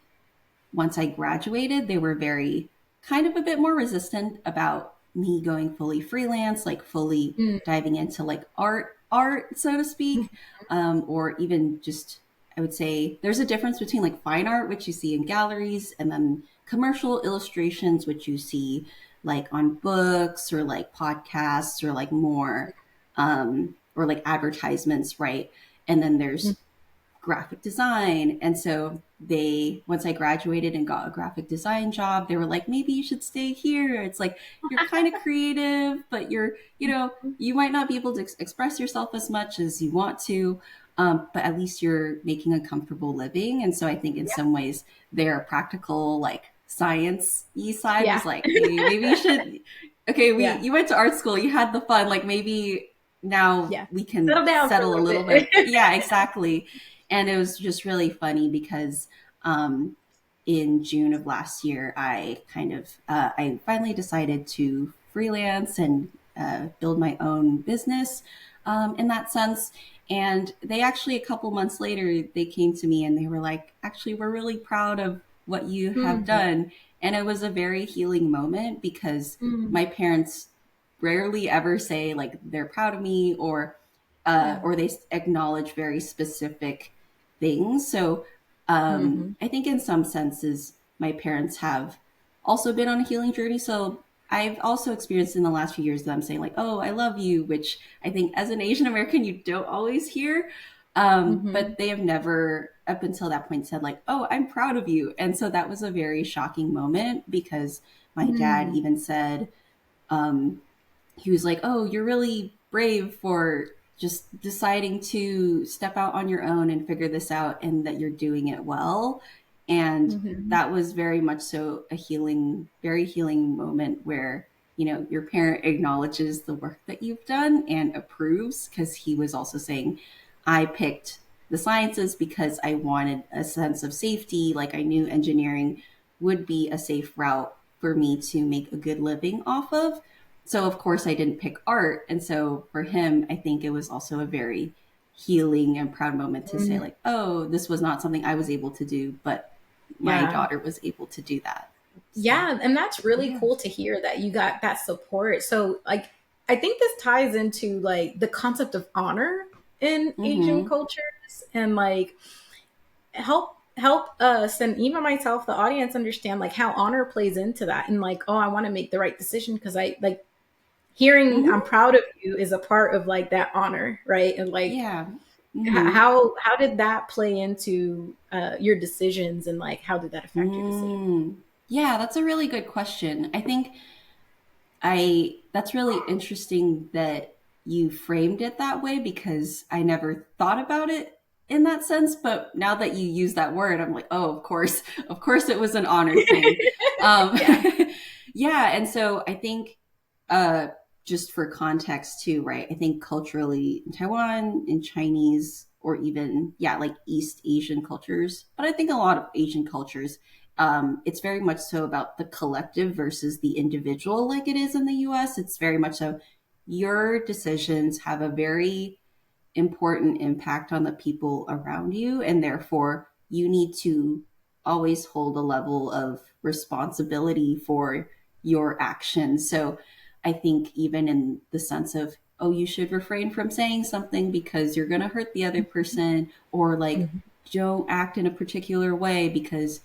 once I graduated, they were very kind of a bit more resistant about me going fully freelance, like fully Mm. diving into like art, so to speak, or even just I would say there's a difference between like fine art, which you see in galleries, and then commercial illustrations, which you see like on books or like podcasts or like more or like advertisements, right? And then Mm. there's graphic design. And so once I graduated and got a graphic design job, they were like, maybe you should stay here. It's like, you're kind of creative, but you might not be able to express yourself as much as you want to. But at least you're making a comfortable living. And so I think in Yeah. some ways their practical, like science side Yeah. was like, hey, maybe you should, okay, Yeah. you went to art school, you had the fun, like maybe now Yeah. we can Settle down for a settle a little little bit. bit. Yeah, exactly. And it was just really funny because um, in June of last year, I finally decided to freelance and build my own business in that sense. And they actually, a couple months later, they came to me and they were like, actually, we're really proud of what you have Mm. done. And it was a very healing moment because Mm. my parents rarely ever say like they're proud of me or Yeah. they acknowledge very specific. things. So Mm-hmm. I think in some senses, my parents have also been on a healing journey. So I've also experienced in the last few years them saying like, "Oh, I love you," which I think as an Asian American you don't always hear. Mm-hmm. But they have never, up until that point, said like, "Oh, I'm proud of you." And so that was a very shocking moment because my dad Mm-hmm. even said, um, he was like, "Oh, you're really brave for just deciding to step out on your own and figure this out, and that you're doing it well." And Mm-hmm. that was very much so a healing, very healing moment where, your parent acknowledges the work that you've done and approves, because he was also saying, I picked the sciences because I wanted a sense of safety. Like I knew engineering would be a safe route for me to make a good living off of. So of course I didn't pick art. And so for him, I think it was also a very healing and proud moment to say Mm-hmm. like, oh, this was not something I was able to do, but my Yeah. daughter was able to do that. So Yeah, and that's really yeah. cool to hear that you got that support. So, like, I think this ties into like the concept of honor in Asian Mm-hmm. cultures, and like help us and even myself, the audience, understand like how honor plays into that, and like, oh, I want to make the right decision because I like hearing I'm Mm-hmm. proud of you is a part of like that honor, right? And like Yeah. Mm-hmm. how did that play into your decisions, and like how did that affect your decision? Yeah, that's a really good question. I think I that's really interesting that you framed it that way, because I never thought about it in that sense. But now that you use that word, I'm like, oh, of course, it was an honor thing. Um, Yeah. yeah, and so I think, uh, just for context too, right? I think culturally in Taiwan, in Chinese, or even like East Asian cultures, but I think a lot of Asian cultures, it's very much so about the collective versus the individual, like it is in the US. It's very much so your decisions have a very important impact on the people around you, and therefore you need to always hold a level of responsibility for your actions. So I think even in the sense of, oh, you should refrain from saying something because you're going to hurt the other person, or like Mhm. don't act in a particular way because,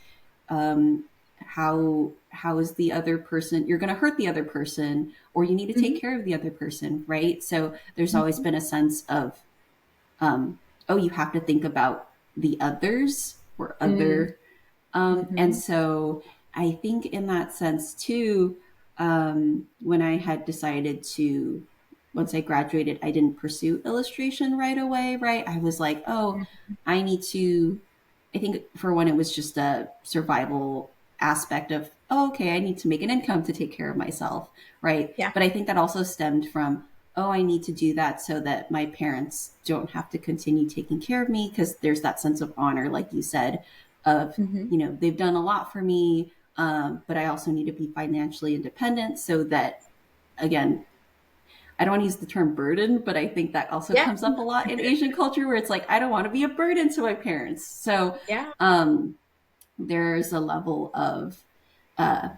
how is the other person, you're going to hurt the other person, or you need to take Mhm. care of the other person, right? So there's always Mhm. been a sense of, oh, you have to think about the others or Mm. other. And Mhm. so I think in that sense too, when I had decided to, once I graduated, I didn't pursue illustration right away, right? I was like, oh, I need to, I think for one, it was just a survival aspect of, oh, okay, I need to make an income to take care of myself, right? Yeah. But I think that also stemmed from, oh, I need to do that so that my parents don't have to continue taking care of me, because there's that sense of honor, like you said, of, Mhm. they've done a lot for me, but I also need to be financially independent so that, again, I don't want to use the term burden, but I think that also Yeah. comes up a lot in Asian culture where it's like, I don't want to be a burden to my parents. So Yeah. um, there's a level of, uh,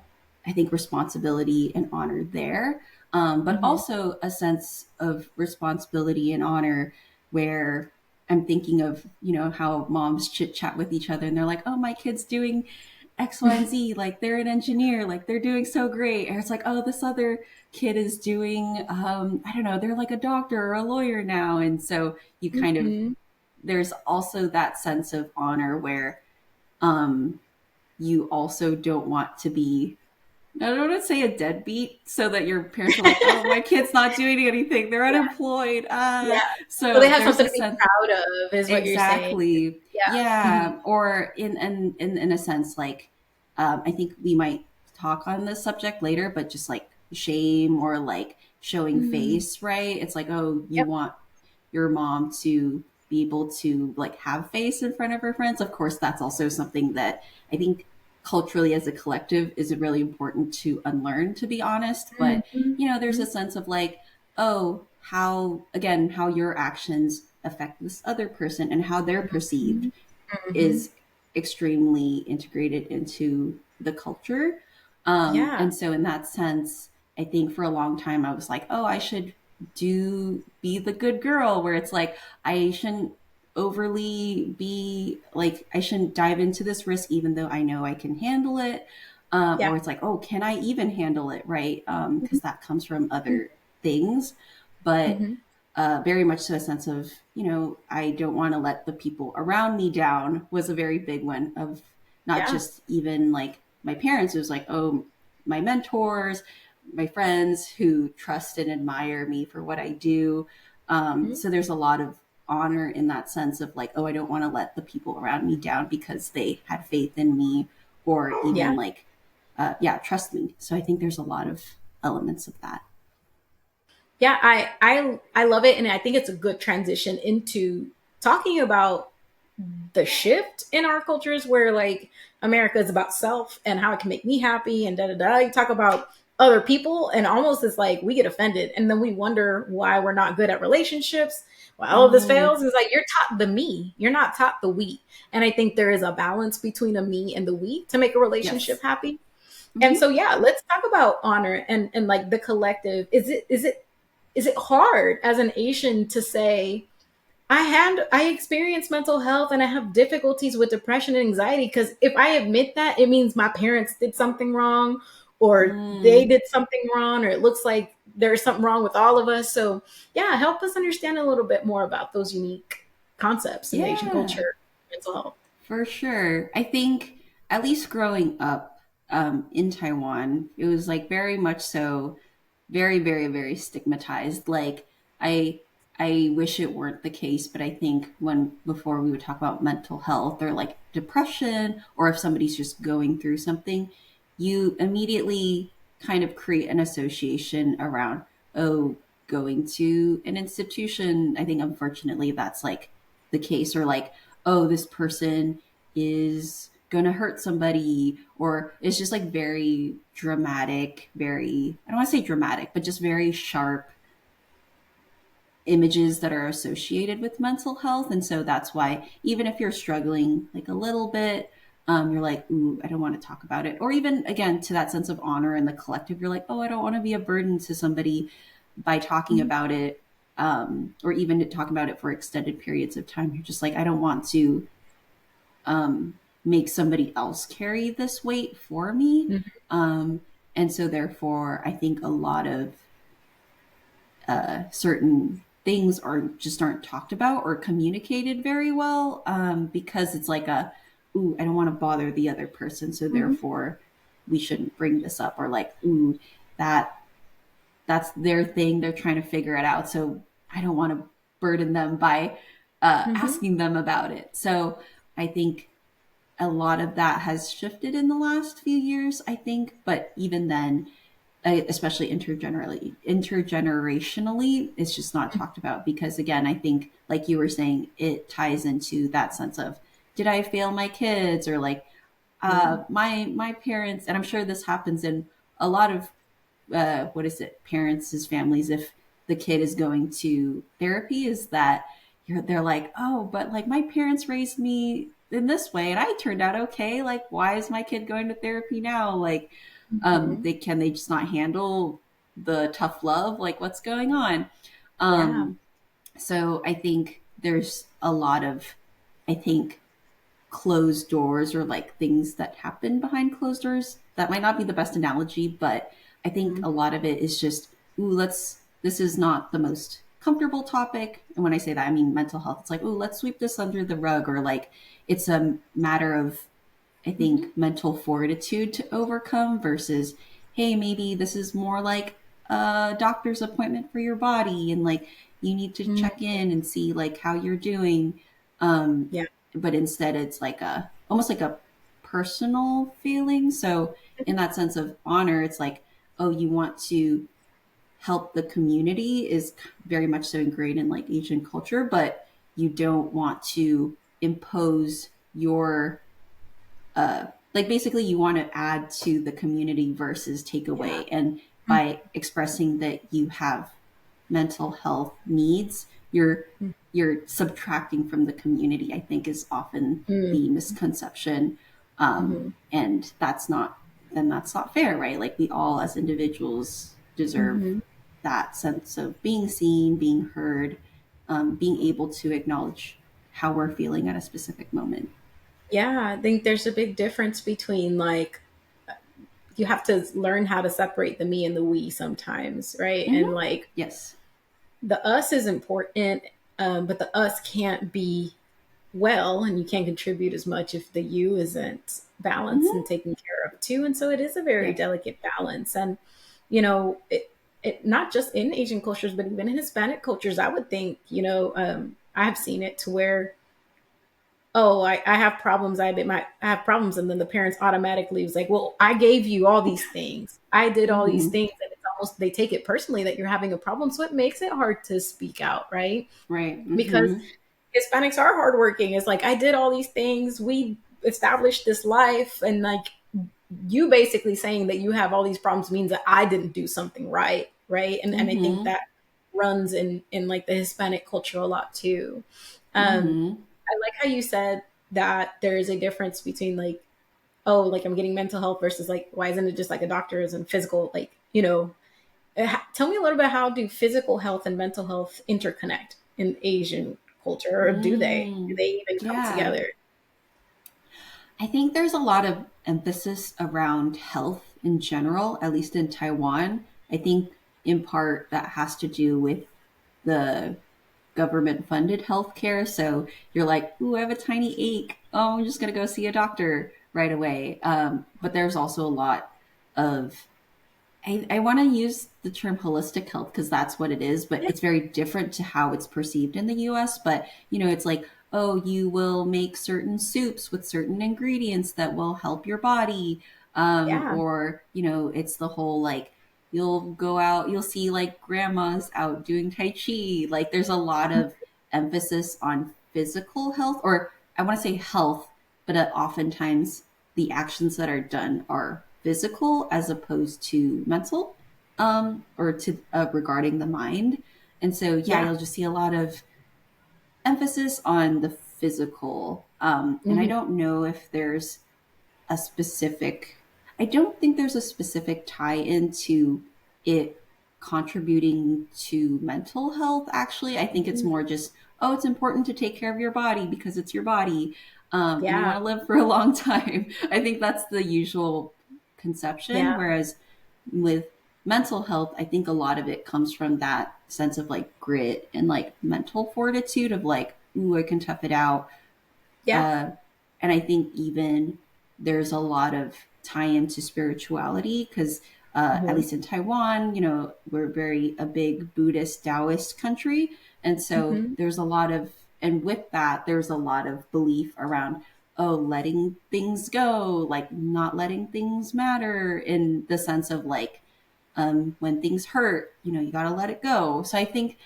I think, responsibility and honor there, but Mhm. also a sense of responsibility and honor where I'm thinking of, how moms chit chat with each other and they're like, oh, my kid's doing X, Y, and Z, like they're an engineer, like they're doing so great. And it's like, oh, this other kid is doing, I don't know, they're like a doctor or a lawyer now. And so you kind of, Mhm. there's also that sense of honor where, um, you also don't want to be, I don't want to say a deadbeat, so that your parents are like, oh, my kid's not doing anything, they're Yeah. unemployed. Yeah. So they So have there's something a to be sense. proud of, is what you're saying. Exactly. Yeah. Mhm. Yeah. Or in a sense, like, I think we might talk on this subject later, but just like shame or like showing Mm. face, right? It's like, oh, you Yep. want your mom to be able to like have face in front of her friends. Of course, that's also something that I think culturally as a collective is really important to unlearn, to be honest. But, Mhm. there's a Mhm. sense of like, oh, how your actions affect this other person and how they're perceived Mhm. Mhm. is extremely integrated into the culture. Yeah. And so in that sense, I think for a long time I was like, oh, I should be the good girl, where it's like I shouldn't. overly be like, I shouldn't dive into this risk even though I know I can handle it. Or Yeah. it's like, oh, can I even handle it? Right. Mhm. Because that comes from other things. But Mhm. very much so a sense of, I don't want to let the people around me down was a very big one of not Yeah. just even like my parents. It was like, oh, my mentors, my friends who trust and admire me for what I do. Mhm. So there's a lot of honor in that sense of like, oh, I don't want to let the people around me down because they had faith in me or Yeah. even like, yeah, trust me. So I think there's a lot of elements of that. Yeah, I love it, and I think it's a good transition into talking about the shift in our cultures where like America is about self and how it can make me happy and da da da. You talk about other people and almost it's like we get offended and then we wonder why we're not good at relationships. Why all of this Mm, fails is like you're taught the me, you're not taught the we. And I think there is a balance between a me and the we to make a relationship yes. happy. And Hmm. so yeah, let's talk about honor and like the collective. Is it hard as an Asian to say I experience mental health and I have difficulties with depression and anxiety because if I admit that, it means my parents did something wrong or they Mm, did something wrong or it looks like there's something wrong with all of us. So, yeah, help us understand a little bit more about those unique concepts in the Asian yeah. culture, mental health. For sure. I think at least growing up in Taiwan, it was like very much so, very, very, very stigmatized. Like I I wish it weren't the case, but I think when before we would talk about mental health or like depression, or if somebody's just going through something, you immediately kind of create an association around, oh, going to an institution. I think unfortunately that's like the case, or like, oh, this person is going to hurt somebody, or it's just like very dramatic, very, I don't want to say dramatic, but just very sharp images that are associated with mental health. And so that's why, even if you're struggling like a little bit, you're like, ooh, I don't want to talk about it. Or even, again, to that sense of honor in the collective, you're like, oh, I don't want to be a burden to somebody by talking Mhm. about it, or even talking about it for extended periods of time. You're just like, I don't want to make somebody else carry this weight for me. Mhm. Um, and so, therefore, I think a lot of certain things aren't talked about or communicated very well, because it's like a, ooh, I don't want to bother the other person, so Mhm. therefore we shouldn't bring this up, or like, ooh, that that's their thing, they're trying to figure it out, so I don't want to burden them by Mhm. asking them about it. So I think a lot of that has shifted in the last few years, I think. But even then, especially intergenerationally, it's just not talked about because, again, I think, like you were saying, it ties into that sense of, did I fail my kids, or like, Yeah. my parents, and I'm sure this happens in a lot of what is it, parents' families, if the kid is going to therapy, is that they're like, oh, but like my parents raised me in this way and I turned out okay. Like, why is my kid going to therapy now? Like, Mhm. they just not handle the tough love? Like, what's going on? Yeah. Um, so I think there's a lot of, I think, closed doors, or like things that happen behind closed doors. That might not be the best analogy, but I think Mhm. a lot of it is just, ooh, this is not the most comfortable topic. And when I say that, I mean mental health. It's like, ooh, let's sweep this under the rug, or like it's a matter of, I Mhm. think, mental fortitude to overcome versus, hey, maybe this is more like a doctor's appointment for your body, and like you need to Mhm. check in and see like how you're doing. Um, Yeah. but instead, it's like a, almost like a personal feeling. So in that sense of honor, it's like, oh, you want to help the community is very much so ingrained in like Asian culture, but you don't want to impose your like, basically you want to add to the community versus take Yeah. away. And by expressing that you have mental health needs, you're subtracting from the community, I think, is often the Mhm. misconception. Mhm. And that's not fair, right? Like, we all as individuals deserve Mhm. that sense of being seen, being heard, being able to acknowledge. how we're feeling at a specific moment. Yeah, I think there's a big difference between like you have to learn how to separate the me and the we sometimes, right? Hmm. And like Yes. the us is important, but the us can't be well, and you can't contribute as much if the you isn't balanced and Hmm. taken care of too. And so it is a very Yeah. delicate balance. And it not just in Asian cultures, but even in Hispanic cultures, I would think, I have seen it to where, oh, I have problems. I have problems, and then the parents automatically was like, well, I gave you all these things. I did all these Hmm. things, and it's almost they take it personally that you're having a problem. So it makes it hard to speak out, right? Right. Because Hmm. Hispanics are hardworking. It's like I did all these things. We established this life, and like you basically saying that you have all these problems means that I didn't do something right, right? And I think Hmm. that runs in like the Hispanic culture a lot too. Um, Hmm. I like how you said that there is a difference between like, oh, like I'm getting mental health versus like why isn't it just like a doctor's and physical, like tell me a little bit, how do physical health and mental health interconnect in Asian culture, or do they? Do Mm. they even come Yeah. together? I think there's a lot of emphasis around health in general, at least in Taiwan. I think in part that has to do with the government funded healthcare. So you're like, ooh, I have a tiny ache. Oh, I'm just going to go see a doctor right away. But there's also a lot of I want to use the term holistic health because that's what it is, but Yeah, it's very different to how it's perceived in the US. But, it's like, oh, you will make certain soups with certain ingredients that will help your body. yeah, Or, it's the whole like, you'll go out, you'll see like grandmas out doing Tai Chi. Like, there's a lot of emphasis on physical health, or I want to say health, but oftentimes the actions that are done are physical as opposed to mental, or to regarding the mind. And so, yeah, yeah. you'll just see a lot of emphasis on the physical. And I Hmm. don't know if there's a specific, I don't think there's a specific tie into it contributing to mental health, actually. I think it's more just, oh, it's important to take care of your body because it's your body, and you Yeah, want to live for a long time. I think that's the usual conception. yeah, Whereas with mental health, I think a lot of it comes from that sense of like grit and like mental fortitude of like, ooh, I can tough it out. yeah. uh, and I think even there's a lot of tie into spirituality because, at Hmm. least in Taiwan, we're very a big Buddhist Taoist country. And so Hmm. there's a lot of, and with that, there's a lot of belief around, oh, letting things go, like not letting things matter in the sense of like, when things hurt, you got to let it go. So I think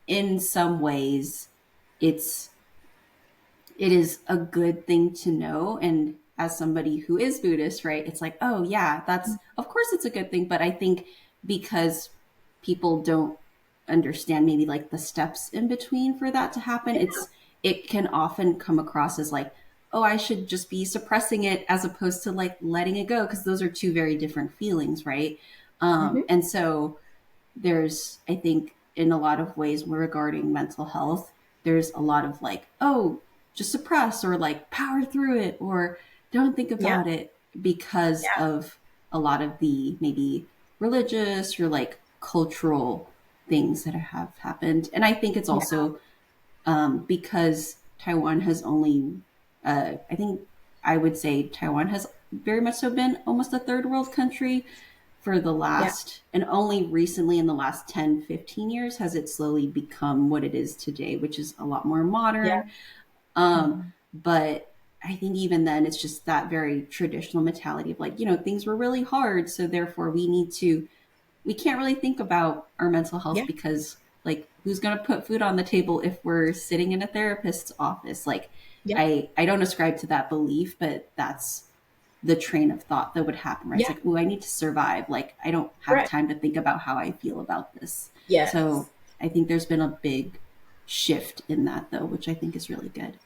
in some ways, it's it is a good thing to know. And as somebody who is Buddhist, right, it's like, oh, yeah, that's, of course, it's a good thing. But I think because people don't understand maybe like the steps in between for that to happen, it can often come across as like, oh, I should just be suppressing it as opposed to like letting it go, because those are two very different feelings, right? Hmm. And so there's, I think, in a lot of ways regarding mental health, there's a lot of like, oh, just suppress or like power through it or don't think Yeah, about it because yeah, of a lot of the maybe religious or like cultural things that have happened. And I think it's yeah, also, because Taiwan has only, I think I would say Taiwan has very much so been almost a third world country for the yeah, last, and only recently in the last 10-15 years has it slowly become what it is today, which is a lot more yeah. modern. Mhm. But I think even then it's just that very traditional mentality of like, things were really hard, so therefore we can't really think about our mental health Yeah, because like who's going to put food on the table if we're sitting in a therapist's office? Like, yeah, I don't ascribe to that belief, but that's the train of thought that would happen, right? It's yeah. like, oh, I need to survive. Like, I don't have Correct. time to think about how I feel about this. Yes. So I think there's been a big shift in that, though, which I think is really good.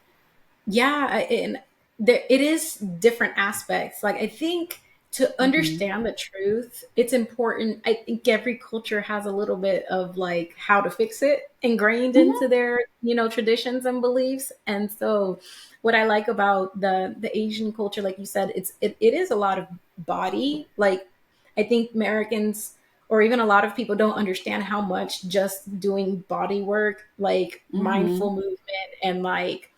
Yeah, and it is different aspects. Like I think to Mm-hmm. understand the truth, it's important. I think every culture has a little bit of like how to fix it ingrained into Mm-hmm. their, traditions and beliefs. And so what I like about the Asian culture, like you said, it is a lot of body. Like I think Americans or even a lot of people don't understand how much just doing body work, like mindful Mm-hmm. movement and like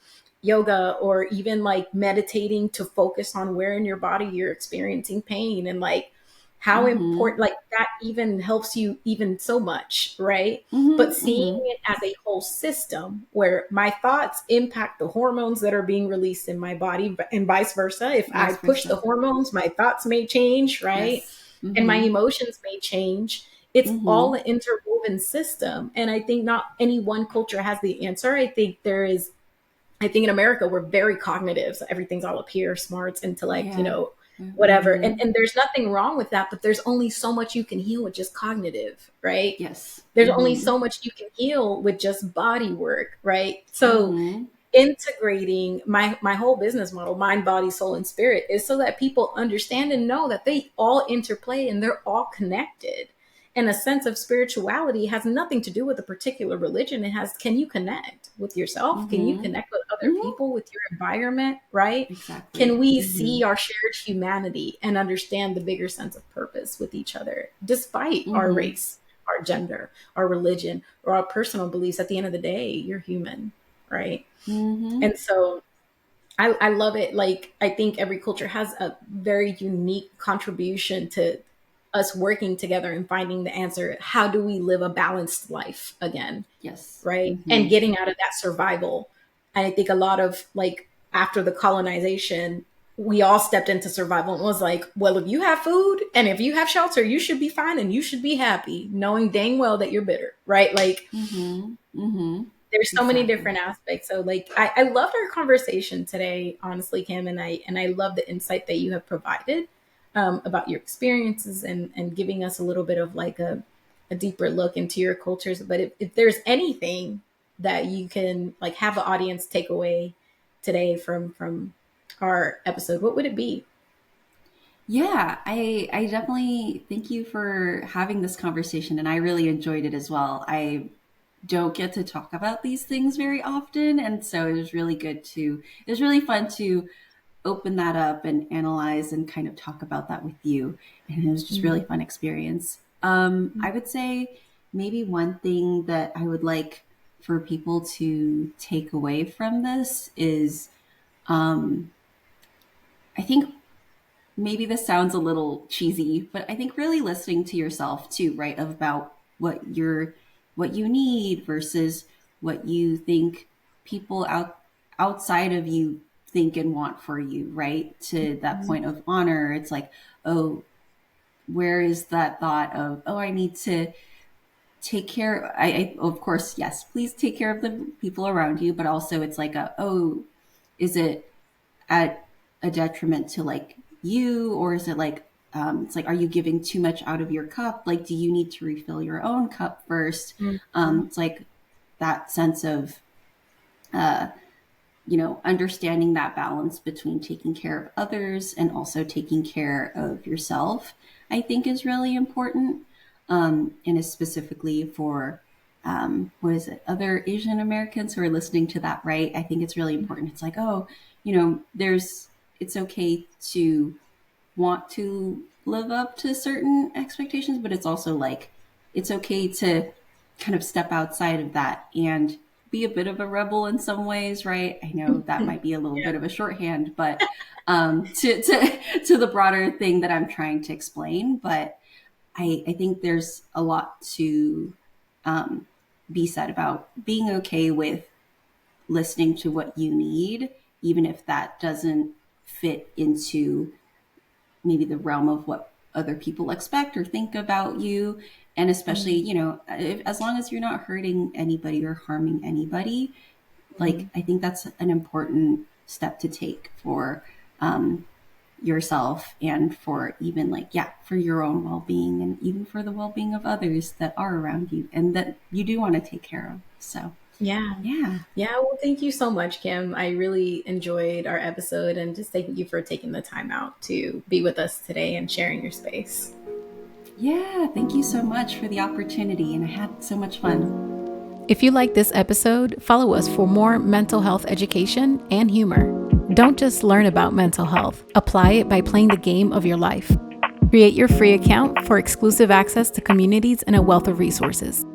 yoga or even like meditating to focus on where in your body you're experiencing pain and like how Mm-hmm. important like that even helps you even so much, right? But Mm-hmm. seeing Mm-hmm. it as a whole system where my thoughts impact the hormones that are being released in my body and vice versa. If I Vice push the versa. hormones, my thoughts may change, right? Yes. And my Mm-hmm. emotions may change. It's all Mm-hmm. an interwoven system. And I think not any one culture has the answer. I think in America we're very cognitive. So everything's all up here, smarts, intellect, Yeah. whatever. Mm-hmm. And there's nothing wrong with that, but there's only so much you can heal with just cognitive, right? Yes. There's only Mm-hmm. so much you can heal with just body work, right? So Mm-hmm. integrating my whole business model, mind, body, soul, and spirit, is so that people understand and know that they all interplay and they're all connected. And a sense of spirituality has nothing to do with a particular religion. It has, can you connect with yourself? Can you Mm-hmm. connect with other Mm-hmm. people, with your environment, right? Exactly. Can we Mm-hmm. see our shared humanity and understand the bigger sense of purpose with each other, despite our Mm-hmm. race, our gender, our religion, or our personal beliefs? At the end of the day, you're human, right? Mm-hmm. And so I love it. Like, I think every culture has a very unique contribution to us working together and finding the answer. How do we live a balanced life again? Yes. Right. And Mm-hmm. getting out of that survival. And I think a lot of like after the colonization, we all stepped into survival and was like, well, if you have food and if you have shelter, you should be fine and you should be happy, knowing dang well that you're bitter. Right. Like, Mm-hmm. Mm-hmm. there's so many Exactly. different aspects. So like I loved our conversation today, honestly, Kim, and I love the insight that you have provided about your experiences and giving us a little bit of like a deeper look into your cultures. But if there's anything that you can like have the audience take away today from our episode, what would it be? Yeah, I definitely thank you for having this conversation, and I really enjoyed it as well. I don't get to talk about these things very often, and so it was really fun to open that up and analyze and kind of talk about that with you. And it was just really fun experience. I would say maybe one thing that I would like for people to take away from this is um, I think maybe this sounds a little cheesy, but I think really listening to yourself too, right? About what you need versus what you think people outside of you think and want for you, right? To that point of honor, it's like, oh, where is that thought of, oh, I need to take care. Of course, yes, please take care of the people around you, but also it's like oh, is it at a detriment to like you, or is it like it's like, are you giving too much out of your cup? Like, do you need to refill your own cup first? Mhm. It's like that sense of uh, understanding that balance between taking care of others and also taking care of yourself, I think is really important. And is specifically for, what is it, other Asian Americans who are listening to that, right? I think it's really important. It's like, oh, it's okay to want to live up to certain expectations, but it's also like it's okay to kind of step outside of that and be a bit of a rebel in some ways, right? I know that might be a little bit of a shorthand, but to the broader thing that I'm trying to explain. But I think there's a lot to um, be said about being okay with listening to what you need, even if that doesn't fit into maybe the realm of what other people expect or think about you. And especially, as long as you're not hurting anybody or harming anybody, like, Mhm. I think that's an important step to take for yourself, and for even like, yeah, for your own well-being, and even for the well-being of others that are around you and that you do want to take care of. So Yeah. Yeah. Yeah. Well, thank you so much, Kim. I really enjoyed our episode and just thank you for taking the time out to be with us today and sharing your space. Yeah. Thank you so much for the opportunity. And I had so much fun. If you like this episode, follow us for more mental health education and humor. Don't just learn about mental health, apply it by playing the game of your life. Create your free account for exclusive access to communities and a wealth of resources.